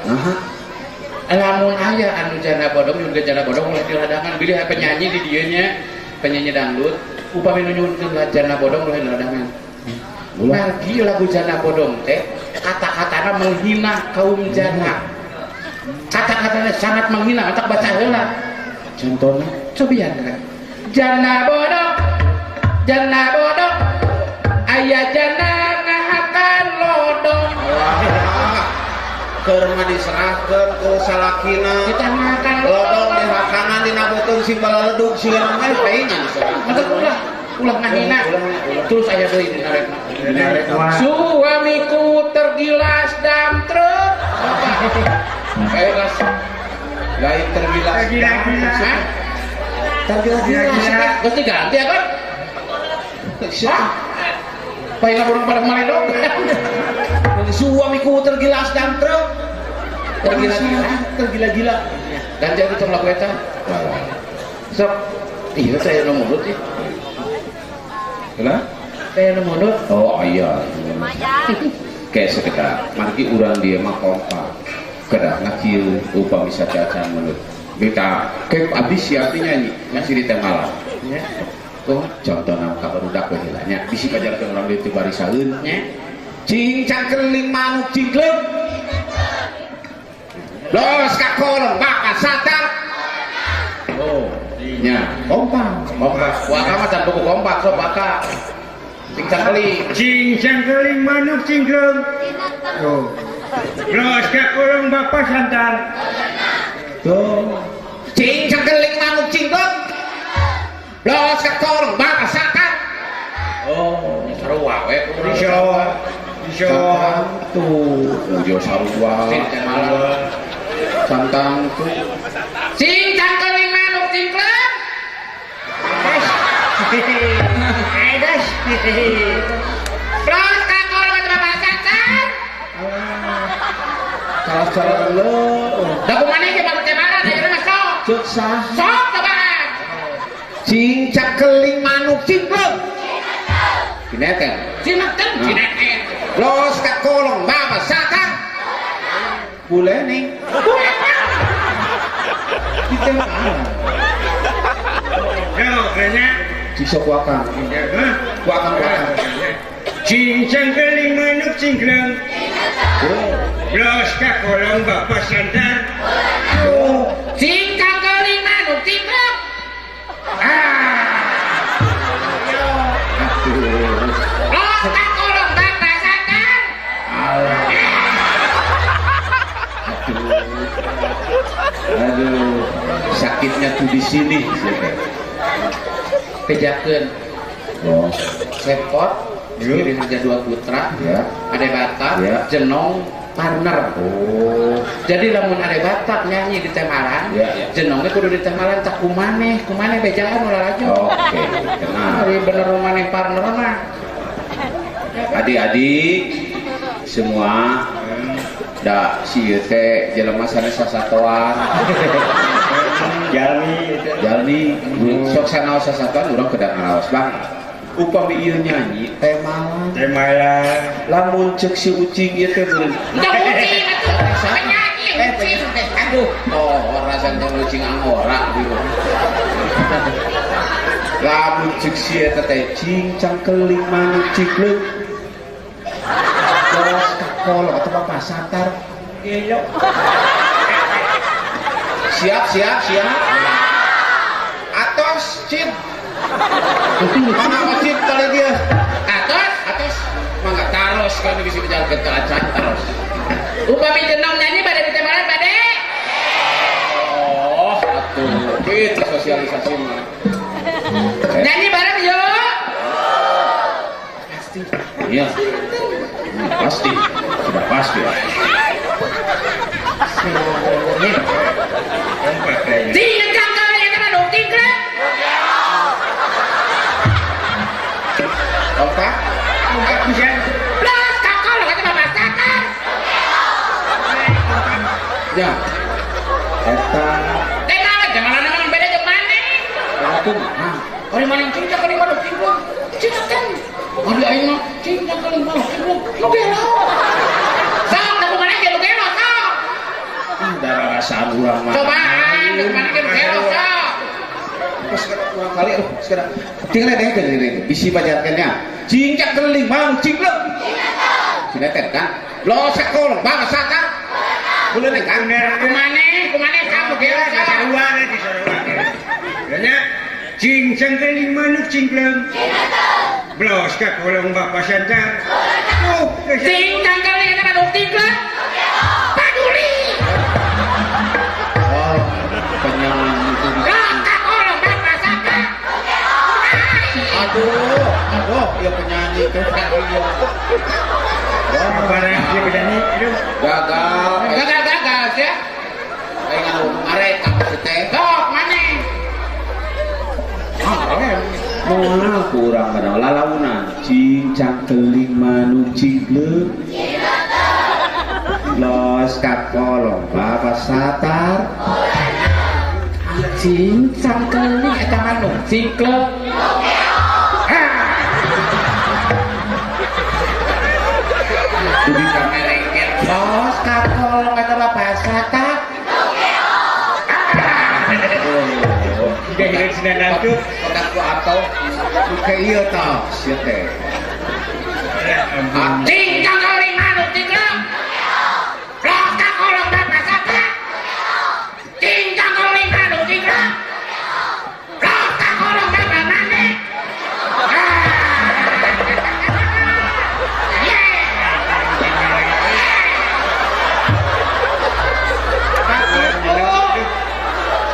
Lamun aya anu jana bodong nyun jana bodong mulai diladangan bilih penyanyi di dieu nya, penyanyi dangdut upami nu nyunkeun jana bodong mulai diladangan. Margi lagu jana bodong teh kata-katana menghina kaum jana. Kata-katanya sangat menghina, antak baca heula. Contohnya Cobian kan. Jana bodong aya jana ngahakan lodong. keur mah diserahkeun ku salakina. Kita ngahakan Lodong dihakanan dina beuteung si balaledug sieun mah paingan diserah. Ulah ngahina. Terus aya deui di narekna. Wah. Suamiku tergilas dam truk. Kayak Lain tergilas. Gila-gila. Tergilas. Terus diganti ya kan? Paling orang pada kemarin dong. Suamiku tergilas dan truk. Tergila-gila. Dan jadi itu lagu eta. Sok. Iya saya nomor sih. Kenapa? Saya nomor. Oh iya. Kayak sekedar. Margi urang dia mah kompak. Kedah ngakil upami sacacan menurut. Kita kayak abis siapa nyanyi ngasih di tengah. Oh, contohnya kabarudak baheulanya bisi kajarkeun urang dieu teu barisaeun nya. Cincang keling manuk cingkleng. Los ka kolong bakal satar. Oh, nya kompak. Waka mah can buku kompak sok baka. Cincang keling. Cincang keling manuk cingkreng. Tuh. Los ka kurung bapak santan. Tuh. Cincang keling manuk cingkleng. Los ka kolong bakal satar. Oh, sarua we Di Jawa. Di Santang tuh ujo sarua Sing teh malam. santang tuh Sing cangkeling manuk cingklep. Edas. Terus kakolong itu bapak santan. salah salah lo Da kumaha ge baru teh mana da ieu mah sok. cek sah Sok cobaan. cincak keling manuk cingklep kineten Cineten cineten. los kakolong baba satang boleh nih kita Yo, kena. sisok wakang Hah? wakang Cincang keling manuk cingkleng. Blos kakolong bapak santan. Sing cangkeling manuk cingklep. Los kakolong bapak santan. aduh sakitnya tuh di sini Pejakeun oh sepot Kiri Harja Dua Putra, ya Ade Batak, Ya. Jenong, partner. oh Jadi lamun Ade Batak nyanyi di Temalan, Ya. Jenongnya kudu di Temalan tak kumaneh bejaan ulah aja. oke kenal Ari bener maneh partner mah. adik-adik semua da si teh jelema sanes sasatoan jalmi sok sanaos sasatoan urang kedah ngaraos bang upami ieu nyanyi teh malam Temalan. lamun ceuk si ucing ieu teh beureun Enggak ucing atuh, penyanyi ucing teh. Aduh, oh rasanya ucing angora gitu lamun ceuk si eta teh cincang keling manuk cingkleng terus kakol atau apa satar gelo siap atos cip mana wajib kali dia atos mangga taros kan bisa berjalan ke acan taros upami Jenong nyanyi bade di Temalan bade. oh atuh itu sosialisasi mah Nyanyi bareng yuk. iya pasti sudah pasti Kompak kayaknya. Sing cangkeling eta manuk cingklep. kompak Kompak bisa. Los kakolong eta bapak santan. ya eta Temalan jangan nama beda jeung maneh. aku mah Ari maneh cing cangkeling manuk cingklep. Cinten. Ari aing mah cing cangkeling manuk cingklep. Lu gelo. Sok da kumaha ge lu gelo sok. darah rasa urang mah Cobaan da kumaha ge lu gelo sok. dua kali sekarang tinggal deh kan bisi bajarkannya cincak keling manuk cingklep sineten kan lo sekolong bang saka boleh nih kan Kumaneh kamu gelo sok. Sarua di sarua. Kena. Cincang keling manuk cingkleng. Blos kakolong bapak santan. Oh, Sing cangkeling eta manuk cingklep. Paduli. oh penyanyi itu Los kakolong bapak santan. aduh ya penyanyi itu barang dia berani. Aduh. gagal Gagal ya. kayak nganu arek kapasitas teh Sok maneh. mau kurang kadang lalaunan cincang keling manuk cingklep los kakolong bapak satar Sing cangkeling eta manuk cingklep. Budi kamerengket Los kakolong eta bapak santan. Udah hidup senang tuh. otakku atau kayak iya tau siapa teh Sing cangkeling manuk cingklep. Los kakolong bapak santan. Sing cangkeling manuk cingklep. Los kakolong bapak maneh.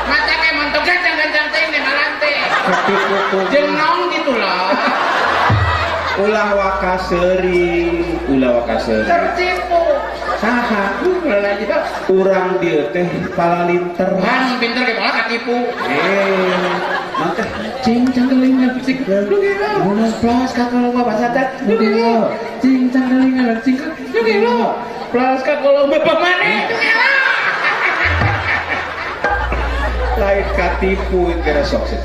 Mata kayak montok gancang-gancang teh ini malante. Jenong gitu loh. Ulah wakaseri. Tertipu. Saha? Lagi Pak. Urang dia teh palalinter. Han pinter ge malah katipu. Maka Cing cangkelingan cing. Lu gila. Mun plus ka kalau bahasa teh. Lu gila. Cing cangkelingan cing. Lu gila. Plus ka kalau bapak mana? Lu gila. lain katipu kira sukses.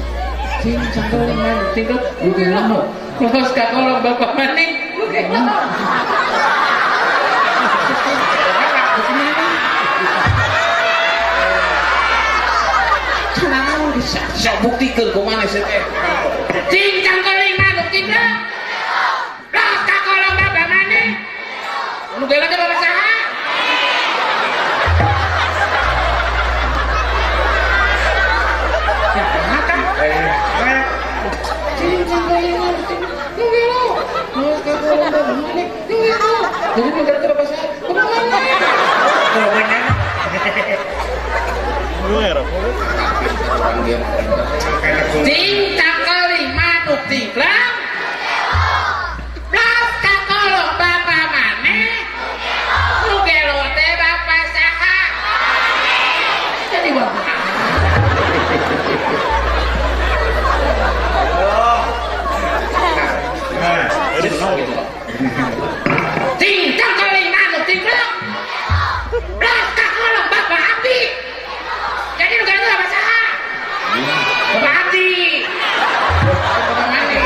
Cing cangkelingan cing. Lu gila. Plus ka kalau bapak mana? Lu gila. Bisa buktikan ke mana sih teh? Cing cangkelingan bukti dah. Lah kakolong bapak mana? Lu gila ke bapak saha? Cing cangkelingan cing. Lu gila. Lah kakolong bapak mana? Lu gila. Jadi lu gila ke bapak saha? Bapak mana? Kalau benar. Cing cangkelingan bukti dah. Lah kakolong bapak mana? Lu gila teh bapak saha? Jadi bapak. Cing cangkelingan bukti dah. Lah kakolong bapak abdi. Jadi lu gila bapak saha? Bapak abdi. Bapak mana?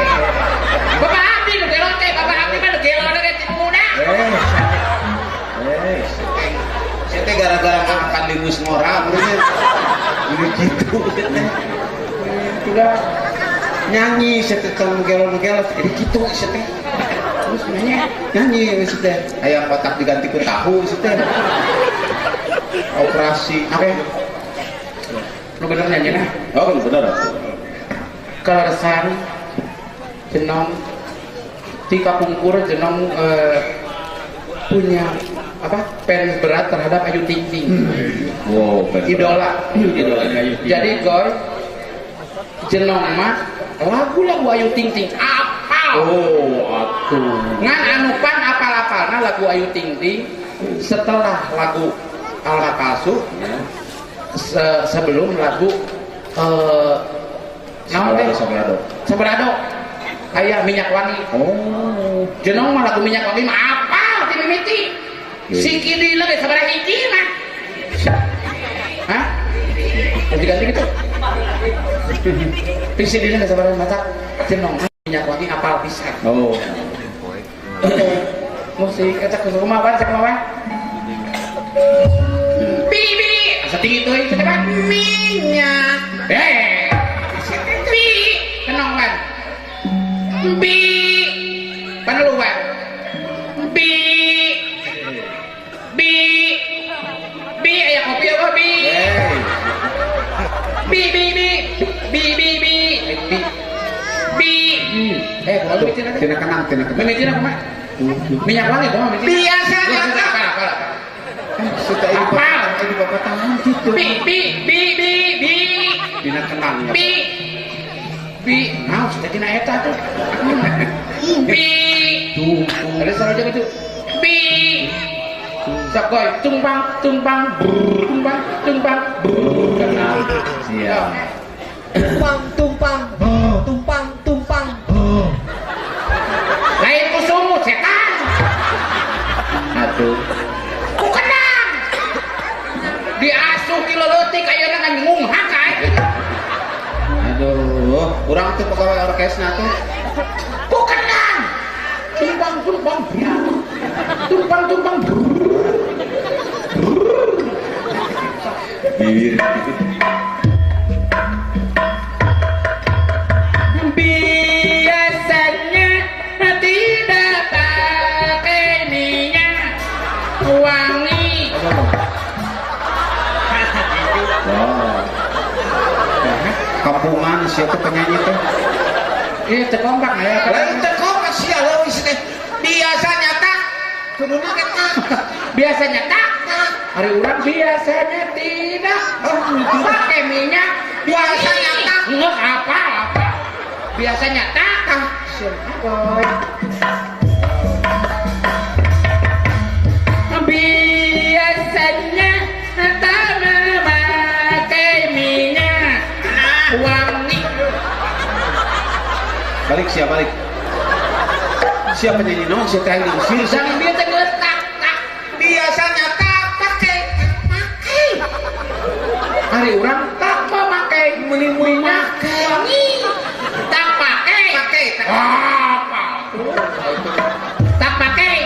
Bapak abdi lu gila teh. Bapak abdi mah lu gila ada kayak tipu muda. Saya teh gara-gara makan di musmora, bener. Udah gitu, teh. Sudah Nyanyi, saya teh kalau menggelor-menggelor, jadi gitu, saya teh. terus nanya. Nyanyi, saya teh. Ayam kotak diganti ke tahu, saya teh. Operasi. Oke. Lu bener nyanyi nah. Oh, bener. Keleresan jenong di kapungkur jenong punya apa fans berat terhadap Ayu Ting Ting. Wow, Idola. Jadi goy jenong mah lagu-lagu Ayu Ting Ting apal. Oh, atuh. Ngan anu pan apal-apalna lagu Ayu Ting Ting setelah lagu Alma Palsu sebelum lagu naon teh Sabrado aya Minyak Wangi. Oh, Jenong mah lagu Minyak Wangi mah apal ti mimiti. Si kidina ge sabaraha hiji mah. Hah? Ganti-ganti gitu. Si kidina ge sabaraha mata jenong Minyak Wangi apal pisan. oh. Musik eta ke rumah ban cek mah. Bibi, setinggi tuh itu kan minyak. Bi, kenong ban. Bi, paneluan. Bi, ayah kopi apa bi? Bi. Kalau bikin apa? Tina kenang. Mimitin apa mah? Minyak wangi kok mimitin. Biasanya apa? Sudah Apa? Di bapak tangan gitu. Bi. Tina kenang. Bi, mau sudah tina eta tuh. Bi. Tuh. Ada salah aja gitu. Bi. Sakoy, tumpang. Siap. tumpang. Lain kusumut setan. Aduh. Ku kenang. Diasuh kilo leutik ayeuna kan ngunghak kae. Aduh, kurang tuh pegawai orkestra tuh. Ku kenang. Tumpang. Bibir. Biasanya tidak pakai minyak wangi. Wow. Kampungan siapa penyanyi tuh? Ini terkompak ya. Lain tekok sia leuwis teh. Biasanya tak kuduna eta. Biasanya tak. Hari orang biasanya tidak pakai minyak. Biasanya tak. Nggak apa. Biasanya tak. Boy. siapa penyanyi naon si teh diusir Jangan dia teh geus tak tak. biasanya tak pakai Hari urang tak memakai muni-muni make wangi. Tak pakai. Apa? Tak pakai.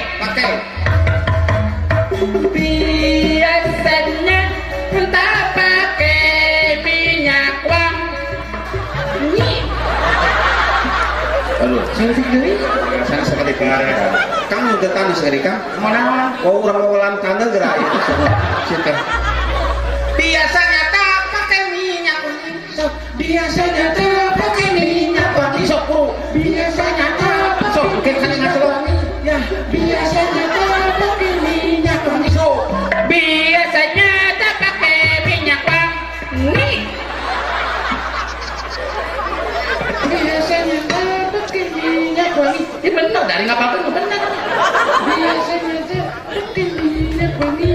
Biasanya tak pakai minyak wangi. aduh Saya sendiri. sana sekali kemarin kamu getan sekali kan Mana? kau urang wawalan kana geura aya si teh Biasanya tak pakai minyak wangi. Sok. Biasanya tak pakai minyak wangi. Sok bro. Biasanya tak pakai. Sok. Kayak kalian ngasih wangi. Ya. Biasanya tak pakai minyak wangi. Sok. Biasanya tak pakai minyak wangi. Biasanya tak pakai minyak wangi. Ini benar dari nggak apa-apa benar. Biasanya tak pakai minyak wangi.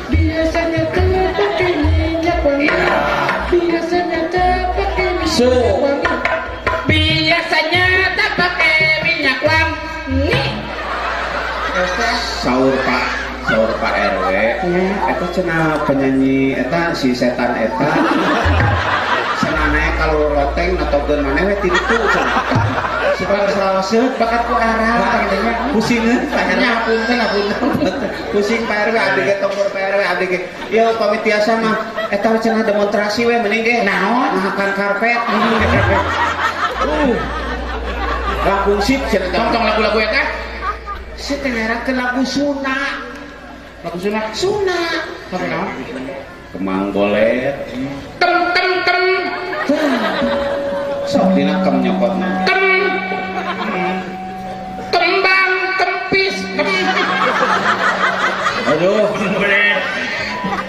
Biasanya tak pakai minyak wangi. Biasanya tak pakai minyak wangi. Biasanya tak pakai minyak wangi. saur Pak RW eta cenah penyanyi eta si setan eta senana kalau roteng natogeun maneh we ti ditu cenah supaya selawaseut bakat ku arah pusingin Pak RW pusing Pak RW abdi ge tombol Pak RW abdi ge yo pamit tiasa mah eta cenah demonstrasi we mending ge naon makan karpet langsung sip cenah Tong lagu-lagu eta. si teh ngerakeun lagu Sunda Lagu sunat. Apa naon? Kemang Bolet Kem kem kem sok dina kem nyokotna kem. Kembang kempis kem. aduh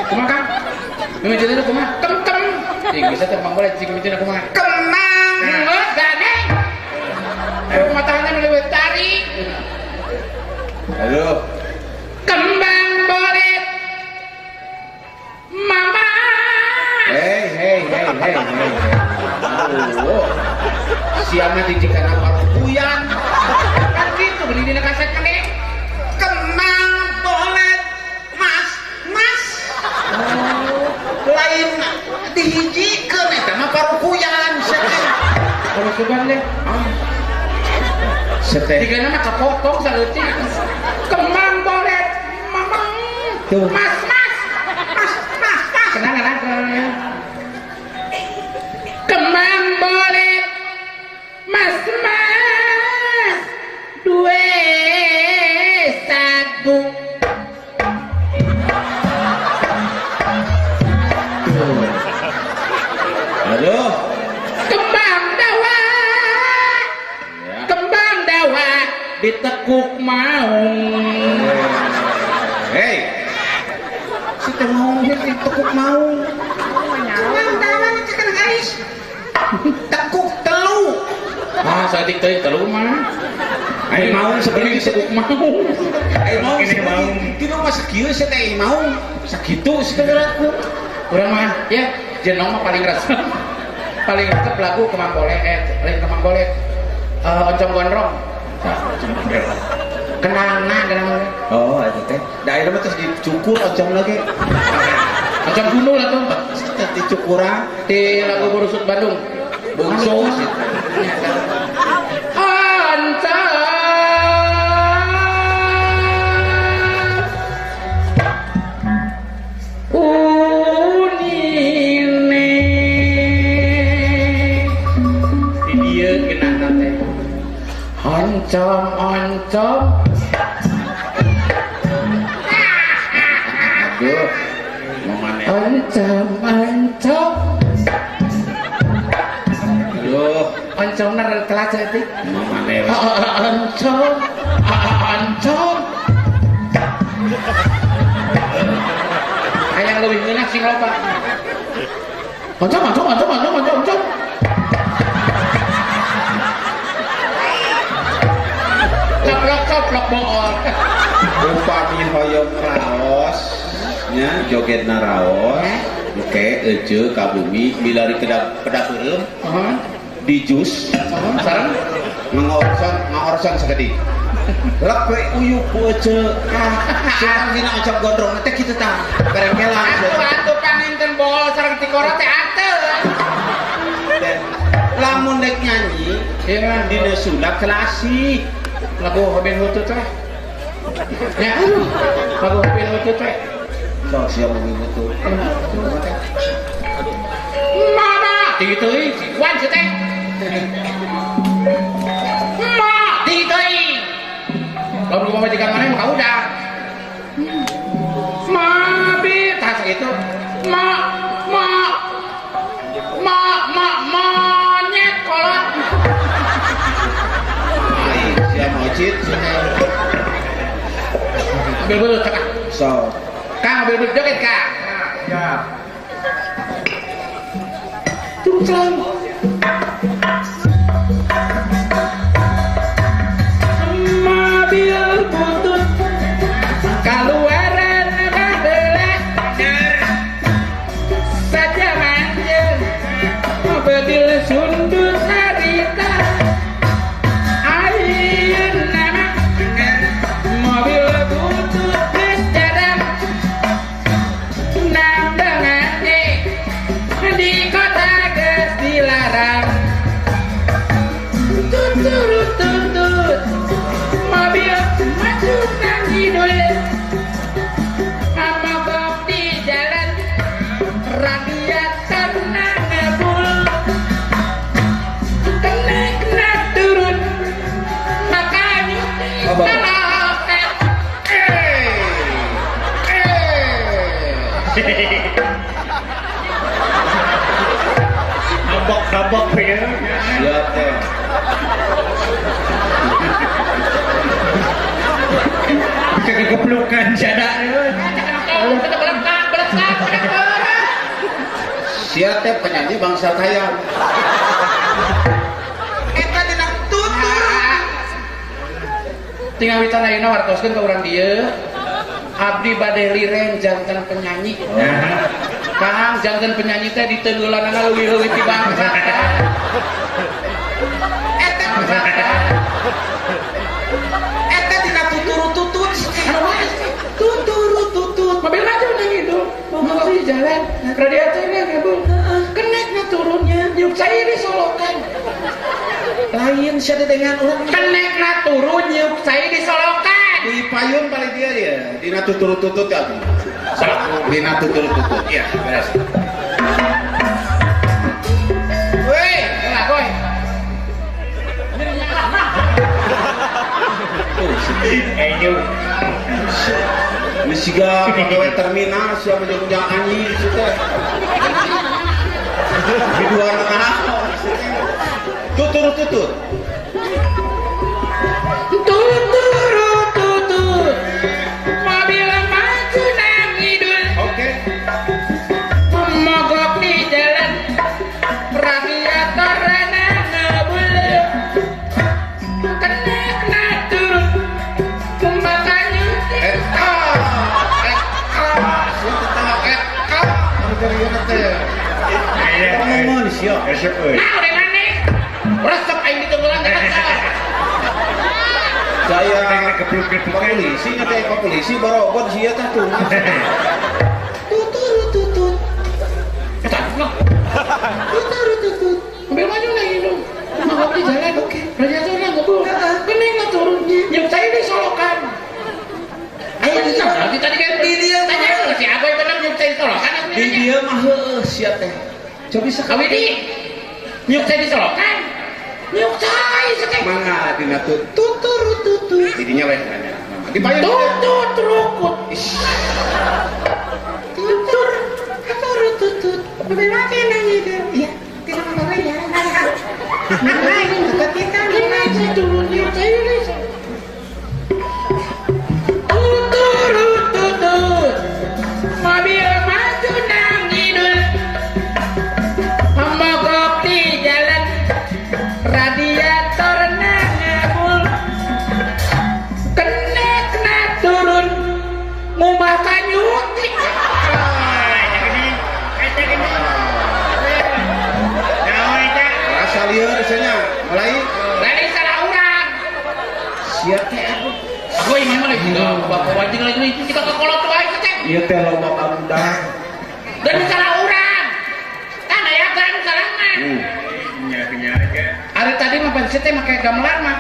Kumaha Kang? Mimitinan kumaha? Kem kem. Cing bisa terbang boleh cing mimitinan kumaha? Kemang. Geus ganeng. Ayo matanya leuwih tarik. aduh Kembang bolet. Mama. hey aduh siapa dijikan apa kuyan Kan gitu beli dina kaset kan deh. kemang bolet mas lain dihijikeun eta mah parukuyan Kalau sugan deh. seteh Tiga nama kepotong saleutik. Kembang bolet. Mamang. Tuh. Mas. Kenangan. Kembang bolet. Mas. Dua satu. aduh Kembang dawa. ya Kembang dawa ditekuk maung. hey si teh mau ditekuk mau kemang dawan cekan guys tekuk telu Ah, sadik teh telu mah. Ayo mau Sebeli seperti ditekuk maung. ayo mau Ini mau. itu mah sakieu si teh mau sakitu si teh gerakku Urang mah ya jenong mah paling resep. Paling resep lagu Kemang Bolet, lain Kemang Bolet. Oncom Gondrong. Kenana. oh itu teh daerah mah terus dicukur ocong lagi Oncom Gunung lah tuh. dicukuran Di lagu Borusut Bandung. bungsu Oncom. aduh mamane Oncom. aduh Oncom ner kelas etik. mamane Oncom. Hayang leuwih ngeunak sing loba. Oncom. Coplok bool. upami hoyong raos nya jogetna raos oke ece ka bumi milari kedak pedapeureum di jus Sareng ngorson segede. Lak we uyuk ku ece. Siapa dina ocok gondrong teh kitu tah. Berekelan. Atuh panginten bol sareng tikora teh atuh. Lamun dek nyanyi, dina Sunda klasik. Lagu Robin Hood teh. Ya, lagu Robin Hood teh. Sok siapa Robin Hood. Mana? Gitu euy, wan teh. Ma, gitu euy. Lamun pamajikan mana mah udah. Ma, bi, tas gitu. Monyet kolot. Ai, siapa mocit? Ambil belut cakap. So, Kang ambil belut joget Kang. Ya. Turun selam. Mobil butut keluaran baheula saja manjil mobil sundut harita ayeuna mah mobil butut geus jarang nandangan di kota geus dilarang tutut tutut mobil maju nang hidul mogok di jalan radiator nang ngebul kena turun makanya taloket Abok ya. siap teh. Kegeplukan jadak Siap teh penyanyi bangsa Thailand. eta dina tutur tinggal witan ayeuna wartoskeun ka urang dieu abdi bade lireng janten penyanyi Kang janten penyanyi teh di teungeulanna leuwih-leuwih ti bangsa eta dina tuturu-tutut tuturu-tutut mobil maju nang hidup mogok di jalan radiatornya ngebul kenekna turunnya yuk saya disolokan Lain sia dengan urang kenekna turun yuk saya disolokan di payun paling dia ya. Dina tutur-tutut ya. Dina tutur-tutut. Iya, beres. weh lah boy Ayo. Misiga pegawai terminal siapa yang anjing situ. Di dua anak tutur-tutut. tuturu-tutut mobil maju nang hidul Oke. mogok di jalan radiator nang ngebul kenekna turun makanya Ngomong siap. Esok euy. nah udah mana resep aing ditunggulan Saya Gepluk-gepluk polisi ngeteh Pak polisi barobot sia teh tuh. tuturu-tutut eta noh tuturu-tutut mobil maju lagi dong mogok di jalan oke radiatornya ngebul kenekna turunnya yang saya disolokan ayo nanti tadi kan di dia tanya si Aboy benar yang saya disolokan Di dia mah heueuh sia teh. Coba bisa Kawidi nyuk saya disolokan nyuk saya sekali mangga dina tutur-tutut. Didinya weh nanya. Di payun. tutut rukut tutur tutut bagaimana nang itu ya tidak apa ya ketika kita turun nyuk saya tutut mobil maju nang hidul mogok di jalan radiator nang ngebul kenekna turun ngubah kanyuti tinggal bapak wajing lagi itu kita ke kolot wae teh. Ieu teh loba barudak. Dan salah urang. Tanda ya kan salah mah. Nya aja. Ari tadi mah panci teh make gamelan mah.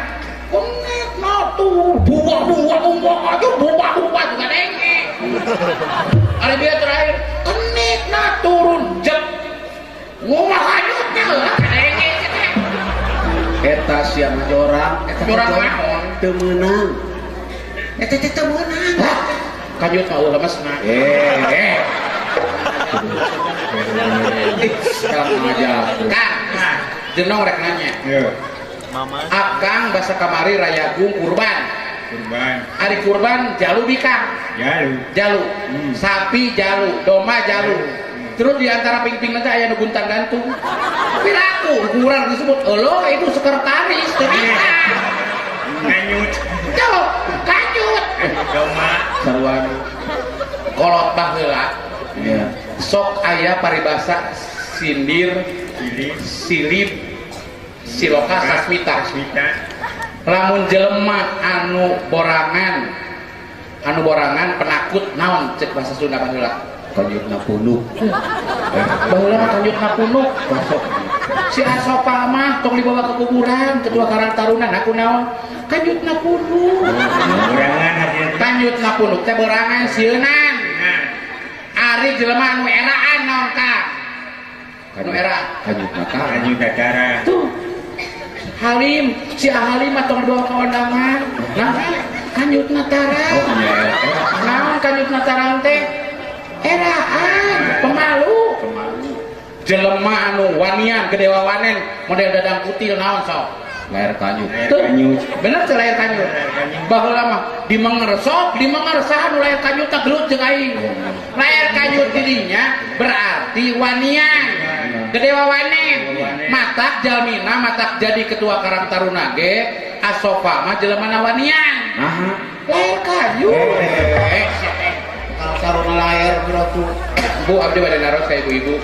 Kunet no tuh buah aja buah juga denge. Ari bieu terakhir kunet na turun jep. Ngomah hanyutnya denge teh. Eta siang jorang, eta Jorang naon? teu meunang. Eta teh teu meunang. Kanyut mah ulah mas na. Sekarang aja. Kang, jenong rek nanya. Yo, Akang basa kamari rayagung kurban. kurban. Ari kurban jalu bikang. Jalu. Sapi jalu, domba jalu. Terus di antara ping-ping nanti aya nu guntang gantung. Tapi laku, kurang disebut elo itu sekretaris teh bisa. Nganyut. Tuh, kanyut. Doma. Sarwan. Kolot baheula. Ya. Sok aya paribasa sindir, silip, siloka sasmita. Lamun jelema anu borangan penakut naon cek bahasa Sunda baheula. Kanyutna punuk. Baheula mah kanjutna punuk. Si Asopa mah tong dibawa ke kuburan kedua Karang Taruna aku naon? Kanjutna punuk. Kurangan hadir. Kanjutna punuk teh berangan sieunan. Ari jelema anu eraan naon ka? Anu era. Kanyutna ka. Nganyut acara. Tuh. Halim, si Halim mah tong dibawa ke kondangan. Nah, kanjutna tarang. Naon kanjutna tarang teh? Eraan, pemalu. Jelema anu wanian gede wawanen model dadang kutil naon sok. Lair kanyut. Tuh, bener teh lair kanyut. Baheula mah dimenger saha nu lair kanyut teh gelut jeung aing. Lair kanyut dirinya berarti wanian. Gede wawanen. Matak jalmina matak jadi ketua Karang Taruna ge Asofa mah jelema wanian. Aha. Lair kanyut. Karang Taruna lair beratu. Bu abdi bade naros ka ibu-ibu.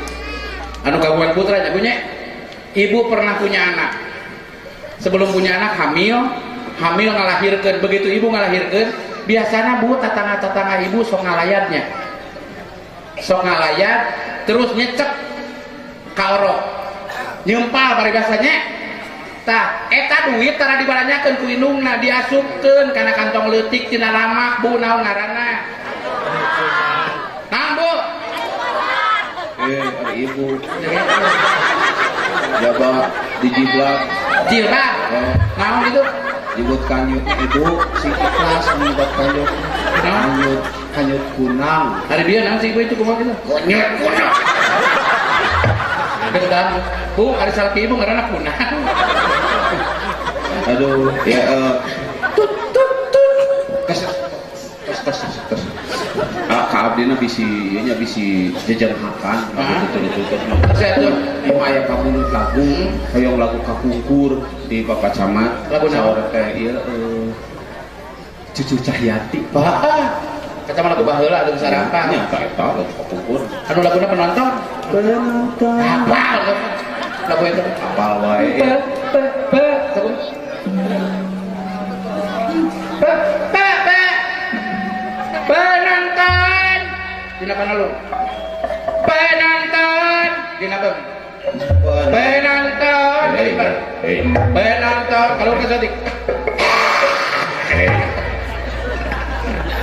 Anu kagungan putra nya punya. Ibu pernah punya anak. Sebelum punya anak hamil ngalahirkeun. Begitu ibu ngalahirkeun, biasana bu tatangga-tatangga ibu sok ngalayatnya. Sok ngalayat terus nyecek ka orok. Nyempal paribasanya. Tah, eta duit tara dibalanyakeun ku indungna diasupkeun kana kantong leutik tina lamak bu naon ngaranna. Naon bu? Ari ibu. Jaba dijiblak. Jilbab. Naon itu? Jibut kanyut itu si ikhlas jibut kanyut. Kanyut kunang. Hari dia naon sih ibu itu kumaha gitu? Kunyut kunang. Kedang, bu, hari salaki ibu ngaranna kunang. Aduh, ya Tut. kes. Ka abdina bisi nya bisi jajan makan gitu. Saya tuh Ima aya kabuluh lagu, hoyong lagu kakungkur di Bapak Camat. Lagu naon? Saur teh ieu Cucu Cahyati. kata mana lagu baheula atuh sarampang. Nya eta lagu kakungkur. Anu laguna penonton. Apal lagu itu. Apal wae. Penonton dina kana lu penonton dina bang penonton penonton kalau ke sadik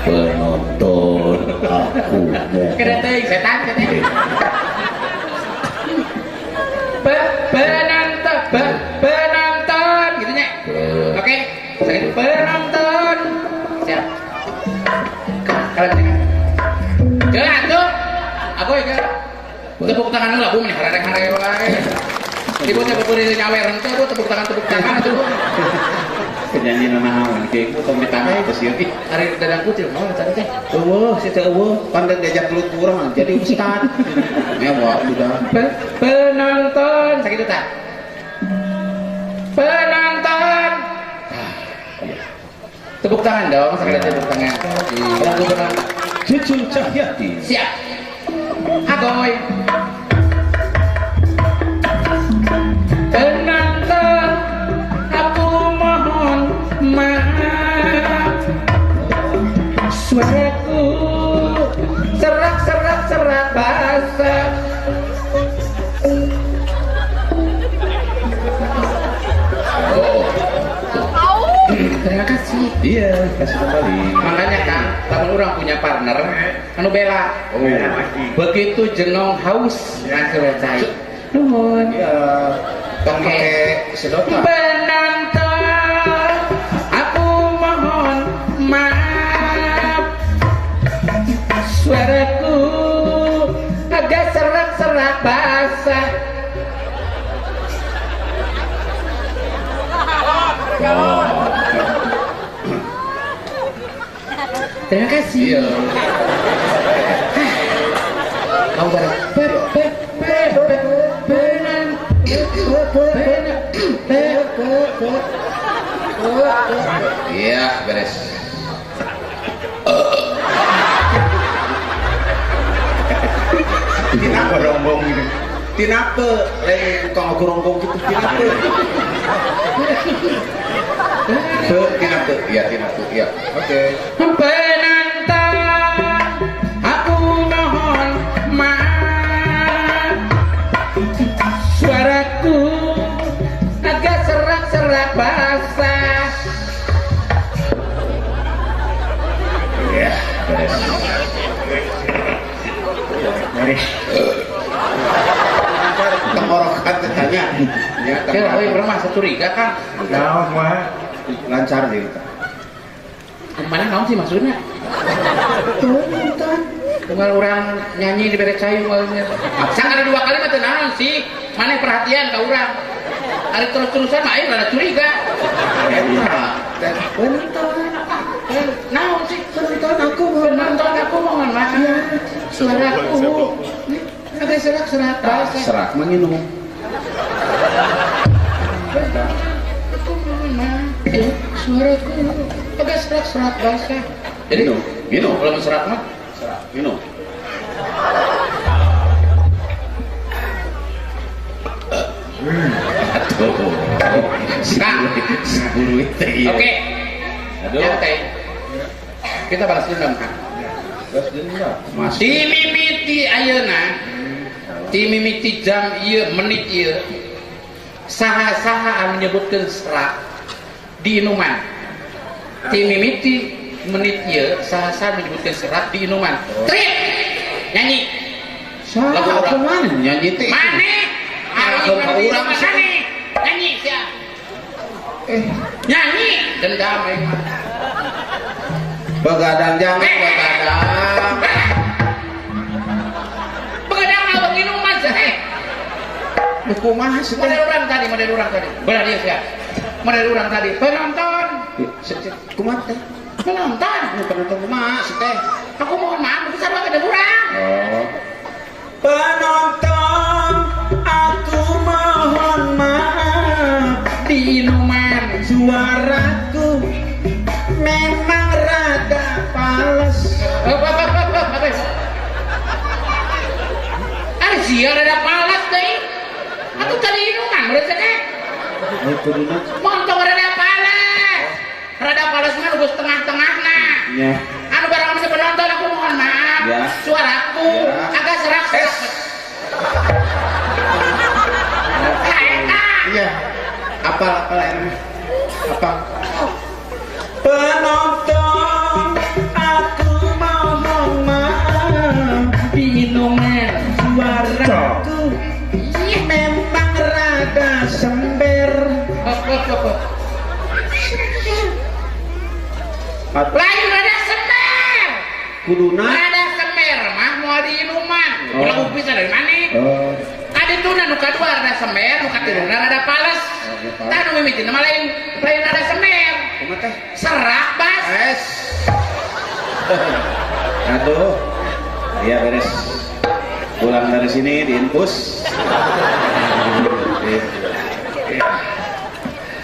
Penonton aku mau kedeting setan kedeting penonton gitu nya oke saya penonton siap kalian jangan atuh aku ya tepuk tangan lah bu nih hararek wae ibu teh beureun nyawer henteu bu tepuk tangan atuh bu penyanyi nanahawan kayak aku tong ditanya itu sih hari dadang kucil mau tadi teh eueuh si teh eueuh pandang diajak gelut urang jadi ustad mewah sudah penonton sakitu tah penonton tepuk tangan dong sekali tepuk tangan lagu penonton Cucu Cahyati siap agoy penonton aku mohon maaf serak basah. Terima kasih. Iya, kasih kembali. Makanya kan, lamun orang punya partner, anu bela. Oh, Begitu jenong haus, langsung cai. Nuhun. iya. Tong pakai sedotan. Penonton, aku mohon maaf. Suaraku agak serak-serak basah. Terima kasih. Iya. Kau bareng. Iya, beres. Tinapa rombong gitu. Tinapa lain tukang rombong gitu. Tinapa. Tinapa. Iya, tinapa. Iya. Oke. Penonton, aku mohon maaf. Suaraku agak serak-serak basah. Iya, beres. Beres. Tenggorokan tanya. Ya, Kira euy urang mah curiga kan. Naon mah? lancar deh. Mana naon sih maksudnya? Tunggal orang nyanyi di bere cayu sang ada 2 kali mah teu naon sih. Maneh perhatian ka urang. Ari terus-terusan mah aing rada curiga. Naon sih? Penonton aku mohon maaf. Suaraku agak serak-serak basah. Serak menginum. Aku mohon maaf. Suaraku agak serak-serak basah. Jadi Minum. kalau serak mah Minum. Kang. Oke. Ya teh. Kita balas dendam kan. Di mimiti ayeuna. Di mimiti jam ieu menit ieu. Saha-saha anu nyebutkeun serak di inuman. Di mimiti menit ieu saha-saha menyebutkeun serak di inuman. Trip. Nyanyi. Lagu apa mana nyanyi teh? Mane? Lagu urang Mane? Nyanyi sia. Nyanyi dendam aing mah. Begadang jangan begadang. Begadang abang minuman sih. Kumaha sih teh? Model orang tadi. Benar dia sia. Model orang tadi. Penonton. Kumaha teh? Penonton. Penonton kumaha sih teh? Aku mohon maaf, besar banget ada kurang. Oh. Penonton, aku mohon maaf. Di inuman Suaraku memang rada fals. Sia ada palas deh. Aku tadi inuman, berarti kan? Montong rada palas. Rada palas mah lugus tengah-tengah nah. Ya. Anu barang anu penonton aku mohon maaf. Ya. Suaraku Ya. agak serak-serak. Iya. Apa ini? Apa? Penonton, aku mohon maaf. Di inuman Suaraku memang rada sember. Lain rada semer. Kuduna. Rada semer mah mau di inuman. Oh. Ulah bisa dari mana? Oh. Adi tuna nu kadua rada semer, nu katiluna rada palas. Tah nu mimiti nama lain rada semer. Kumaha teh? Serak bas. Es. Aduh. Iya beres. Pulang dari sini diinfus.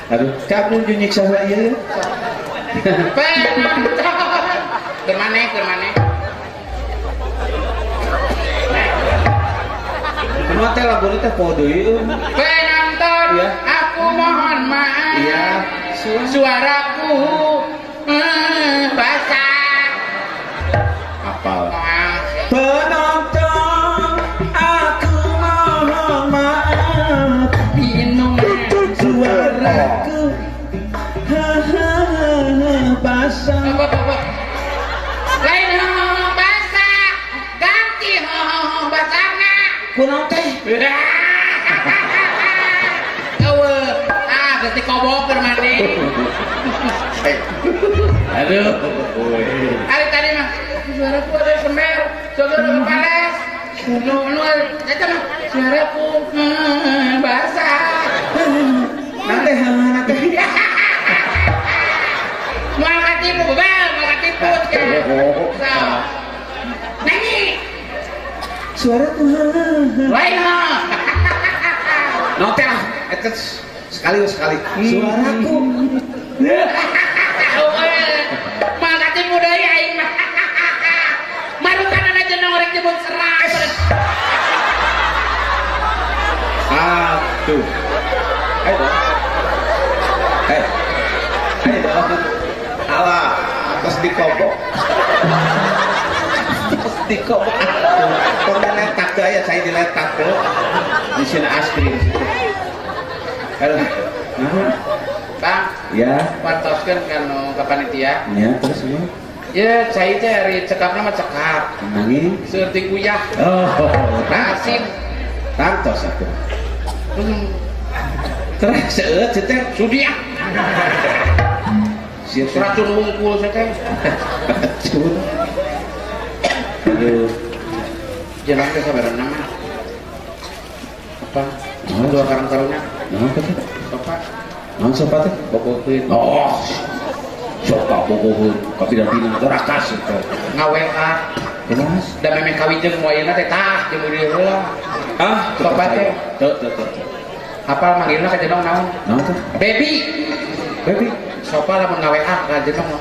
Aduh, kamu nyiksa saya ya. Penonton. Kemana? Kumaha teh lagu teh podo ieu. Penonton, Iya. aku mohon maaf. Iya. Suaraku basah. Apal. Maaf. Penonton, kunaon teh eueuh geus dikobokeun maneh aduh ari tadi mah suara ku ada semer suara kepales nu eta mah suaraku basah Nanti mau katipu bebel mau katipu nyanyi suara tuh lain mah Nanti lah, itu sekali. suaraku mau katipu deui aing mah marutan aja nongorek jebul serak Aduh. Ayo dong. Alah, terus dikobok. Kok diletak ya, saya diletak tuh. Di sini asprin. Halo. Bang Ya. pantoskeun kanu ka panitia Ya, terus ya. ya cai teh ari cekapna mah cekap Nangis. seueur ti kuyah Oh, asin tantos aku. Terus seueur teh sudiah siapa? racun wungkul teh Racun. Aduh. jalan teh sabarana mah apa dua karang-karungnya Nah, apa tuh? apa Naon sopa teh? bogokeun Oh. Sopa bogoheun ka pidadina gerakas itu. ngaweka Kelas. da memeh kawijeng moal ayeuna teh tah jeung dieu heula Ah, sopa teh Tuh. hafal manggilna ka jenong naon Naon tuh? baby Baby. sopa lamun ngaweka ka jenong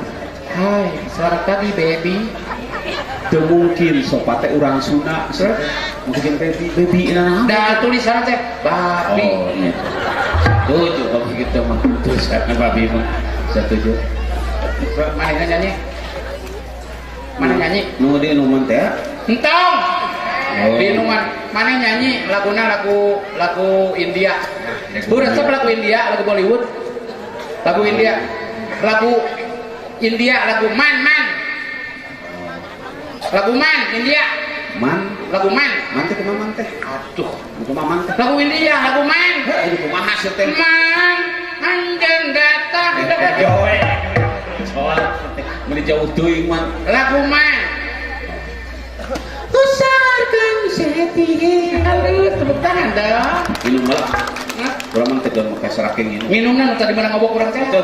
hai selamat pagi baby Teu mungkin sopa teh urang Sunda. Mungkin baby nah. da tulisanna teh babi Oh, iya. Setuju kalau gitu mah. Tulisanna babi mah. Setuju. mana nyanyi mana nyanyi Nu di numun teh. entong Oh. binungan mana nyanyi lagu India udah resep lagu India lagu Bollywood lagu India lagu man lagu man India Man, lagu man teh kumaha teh? aduh Kumaha teh? lagu India lagu man Heh, ini kumaha sih teh? man anjing datang Joe. Soal meni jauh teuing man. lagu man usarkan setihe halus tepuk tangan dong Minum lah. Kurang mah tegang make seraking ini. minumnya nu tadi mana ngobok kurang teh Tuh.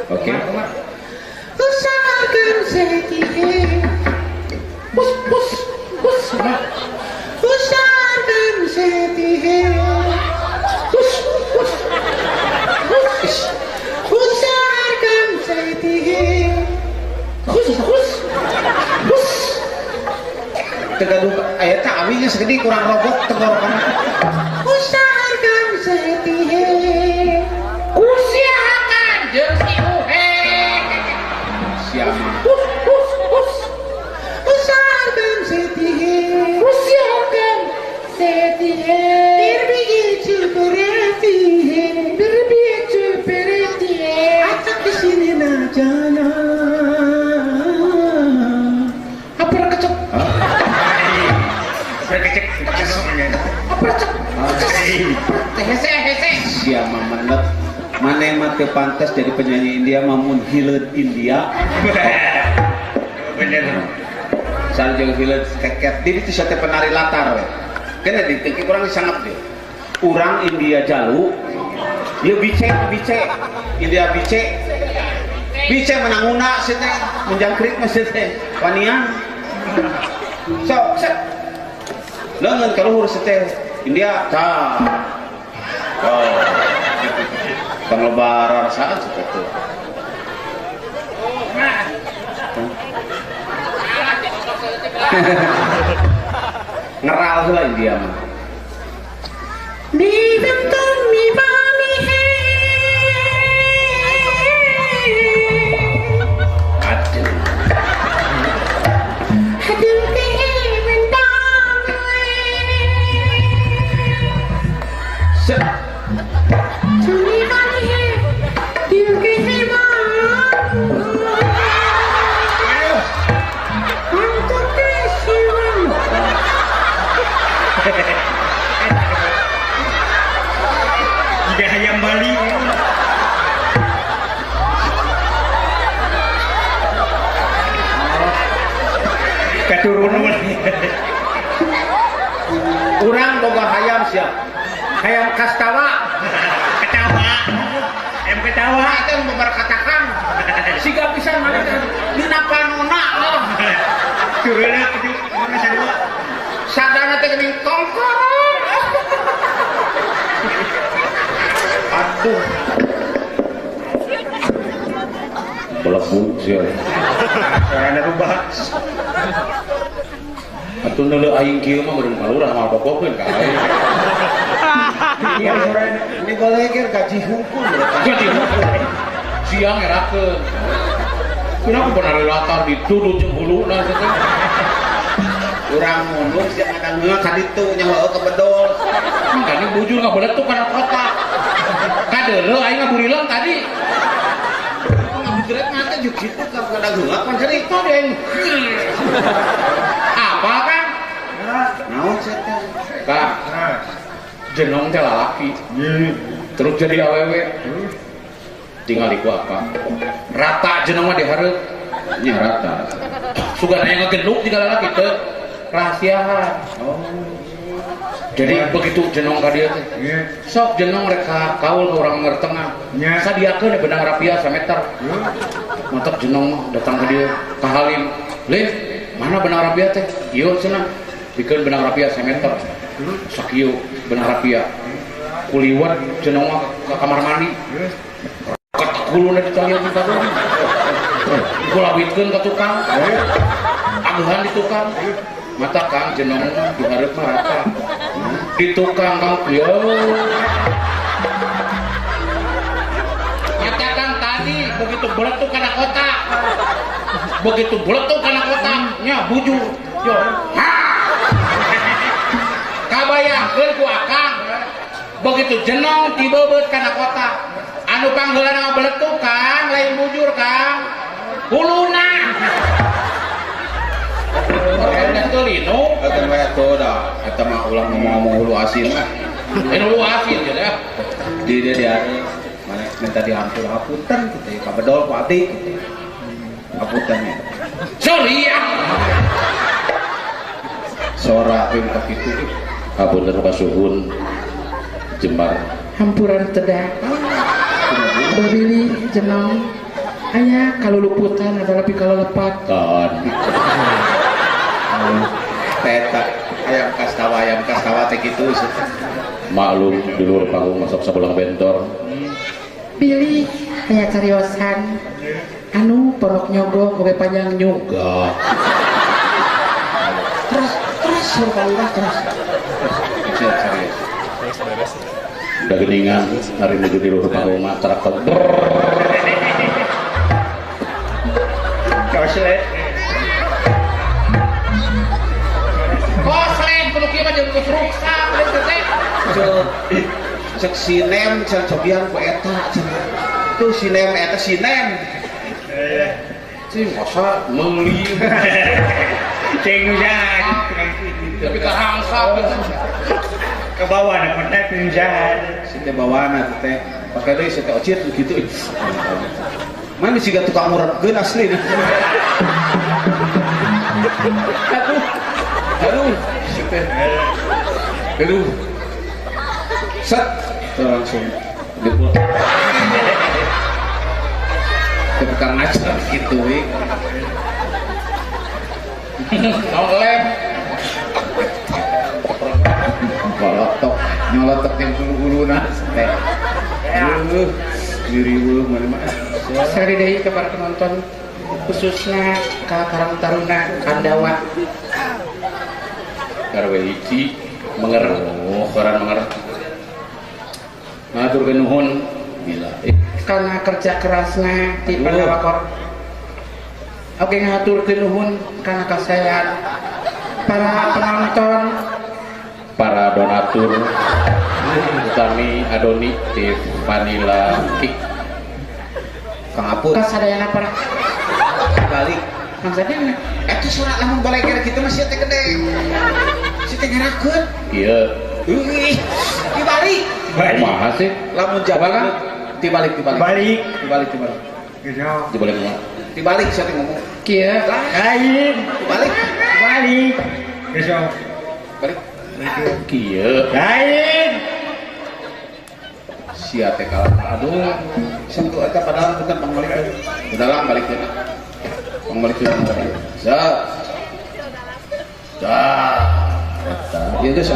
Oke. usarkan setihe pus usarkan setihe usarkan setihe Tegaduh aya teh awinya segede kurang robot tenggorokan. usarkan setihe usiakan jeung si uhe Siapa? usarkan setihe usiakan setihe berbicara berhenti acak di sini najana apa kecek hese Siapa mandat? Mana yang mati pantas jadi penyanyi India mamun hileud India. Bener. Saljeng hileud keket di itu sate penari latar we. Kena diteki kurang disangap dia. Urang India jalu. Ieu bice. India bice menanguna sih teh menjangkrik mah sih teh. Wanian. Sok. Leungeun kaluhur sih teh India tah. Oh. Penglebaran saat seperti itu. Ngeral heula India mah. Dibentuk mi bami he Aduh. hadir ke mendang Set. Tumi bami he dir ke keturunan. Urang boga hayam siap. Hayam kastawa. Ketawa. Ketawa. Itu yang bebar katakan. Siga pisan mana dina panona loh. Turunnya ke mana sarua? Sadana teh geuning tongkor. Aduh. Belebu sih. Sarana rubah. Atuh neuleuh aing kieu mah meureun kalurah mah bogokeun ka aing. Iya sarana. Ini boleh kan gaji hukum. Jadi siang ngerakeun. Kenapa benar latar dituduh jeung huluna teh? Urang mundur siang ada ngeuk ka ditu nyaho ke bedol. Tadi bujur ngabeletuk kana kotak. Kadeuleuh aing ngaburileung tadi. Ngabujret mah teh juk kitu ka kada ngeuk pan cerita deui. Apa kan? Naon cenah? Kak, jenong teh lalaki. Terus jadi awewe. Tinggal iku apa? Rata jenong mah dihareup. Nya rata. Sugan aya ngagenduk tiga lalaki teh rahasiaan. Oh. Jadi begitu jenong ka dieu teh. Sok jenong rek kaul ka urang ngertengah. Sadiakeun benang rapia 1 meter. Mantap jenong mah datang ka dieu ka Halim. Lih, mana benang rapia teh? Ieu cenah. Bikeun benang rapia 1 meter. Sakieu benang rapia. Kuliwat jenong mah ka kamar mandi. Ketekuluna ditanya kita tuh. Kulawitkeun ka tukang. Aduhan di tukang. Mata Kang jenong mah dihareup mah rata. Di tukang Kang yo. Mata Kang tadi begitu beletuk kana kotak. Begitu beletuk kana kotak nya bujur. Yo. Kabayangkeun ku Akang. Begitu jenong dibeubeut kana kotak. Anu panggeulana beletuk Kang, lain bujur Kang. Huluna. Orang itu lino. Eta mah atuh da, eta mah ulah ngomong hulu asin mah. Hulu asin gitu ya. Di dia mana minta dihampur hapunten kitu ka bedol ku adik. Hapunten nya. Sorry ya. Sora ping ka kitu. Hapunten pasuhun Jembar. Hampuran tedak Babili jenong aya kaluluputan adalah kalau lepat Kan. Peta ayam kastawa teh kitu. Maklum di luar panggung masuk sebelah bentor. Billy aya cariosan anu porok nyogok kowe panjang nyuga terus surkalurah terus Serius. Udah geningan hari menuju di luar panggung mah traktor. Koslet. Koslet kudu kieu mah jeung geus ruksak teh. Cek sinem cek cobian ku eta cenah. Tuh sinem eta sinem. Cing masa meuli. Cing jahat. Tapi kahangsap. Ke bawah ada kontak jahat. Sete bawana teh. Pake deui sete ocit kitu. Mana siga tukang murepkeun asli. Aduh. Sete. Aduh. Set langsung dipul. Tukang ngajar gitu we. Nolem. Nyolotok yang hulu-huluna teh. Diriweuh mana mah. sari deui ka para penonton khususnya ka Karang Taruna Kandawa Karwe hiji menger. Oh, koran menger. Ngaturkeun nuhun. Gila. karena kerja kerasna di Pandawa Kor. Oke ngaturkeun nuhun kana kasayan para penonton, Para donatur utami Adoni di Vanilla Kick. Kang Apun kasadayana para balik. maksudnya Eta surat lamun baleker kitu mah sia teh gede. Si teh ngarakeun. Iya. Dibalik. Kumaha sih? Lamun jawaban dibalik. Balik. Dibalik. Gitu. Dibalik mah. Dibalik saya teh ngomong. kieu Lain. Dibalik. balik besok balik kieu lain sia teh kalah aduh sentuh eta padahal bukan pangmalik udah lah balik deui pangmalik deui sa eta ieu geus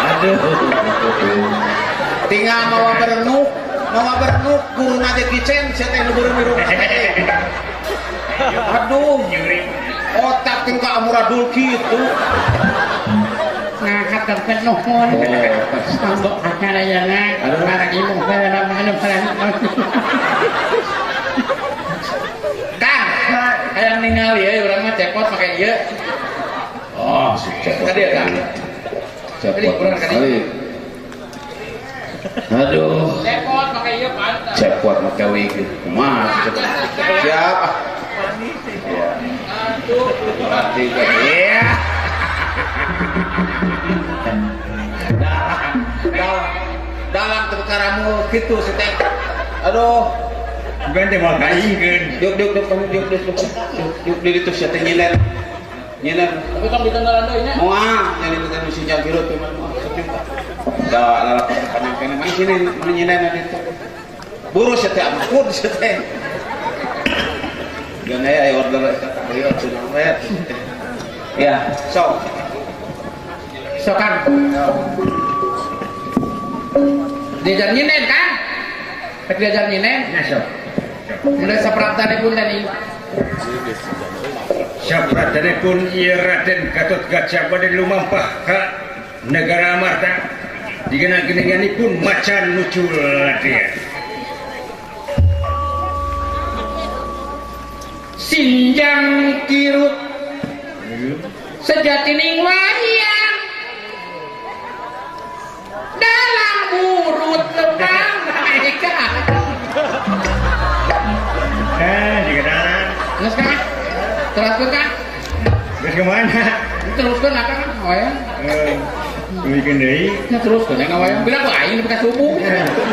aduh tinggal mawa berenuk guru nade kicen saya teh nu beureum di rumah teh aduh otak tingkah amuradul kitu nah kata penuhun sambok acara jangan para ibu para mana Kang hayang ningali ya urang mah cepot make ieu oh cepot tadi Kang cepot kali aduh cepot make ieu pantas cepot make wig kumaha cepot siapa ya aduh berarti ya dalam perkaramu gitu seteh aduh bukan teh mau kaingkeun yuk di itu saya nyiner tapi kan ditenggalan deui nya moal nyiner teh mesti jam biru teh mah da lalak panjang kene mah sini mana nyiner itu buru seteh ampun seteh dan ya order ayo sudah bayar ya so sokan diajar nyinen kan diajar nyinen nasab mulai sapraptane pun tadi sapratane pun ieu Raden Gatot Kaca bade lumampah ka negara Amarta digeuna-geunanipun macan muncul dia sinjang kirut sejatining wayang dalam urut lebang mereka digeunaan geus kan teruskeun kan geus kemana teruskeun apa kan wayang bikin deui nya teruskeun yang wayang bilang ku aing bekas subuh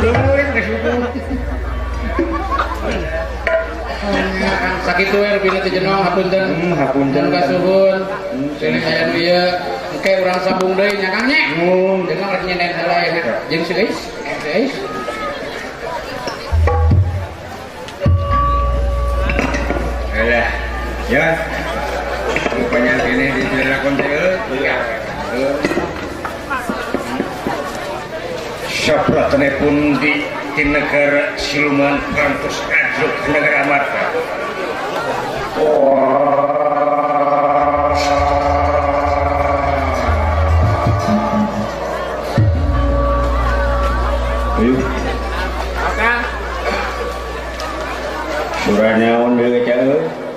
belum ke suku sakit tuh lebih nanti jenong hapunten hapunten kasuhun sini aya nu ieu engke urang sambung deui nya Kang nya jenong rek nyenen heula ya jeung si guys alah ya rupanya ini dilakon teh sapratane pun di negara siluman kantos adruk negara Amarta surah naon deui ca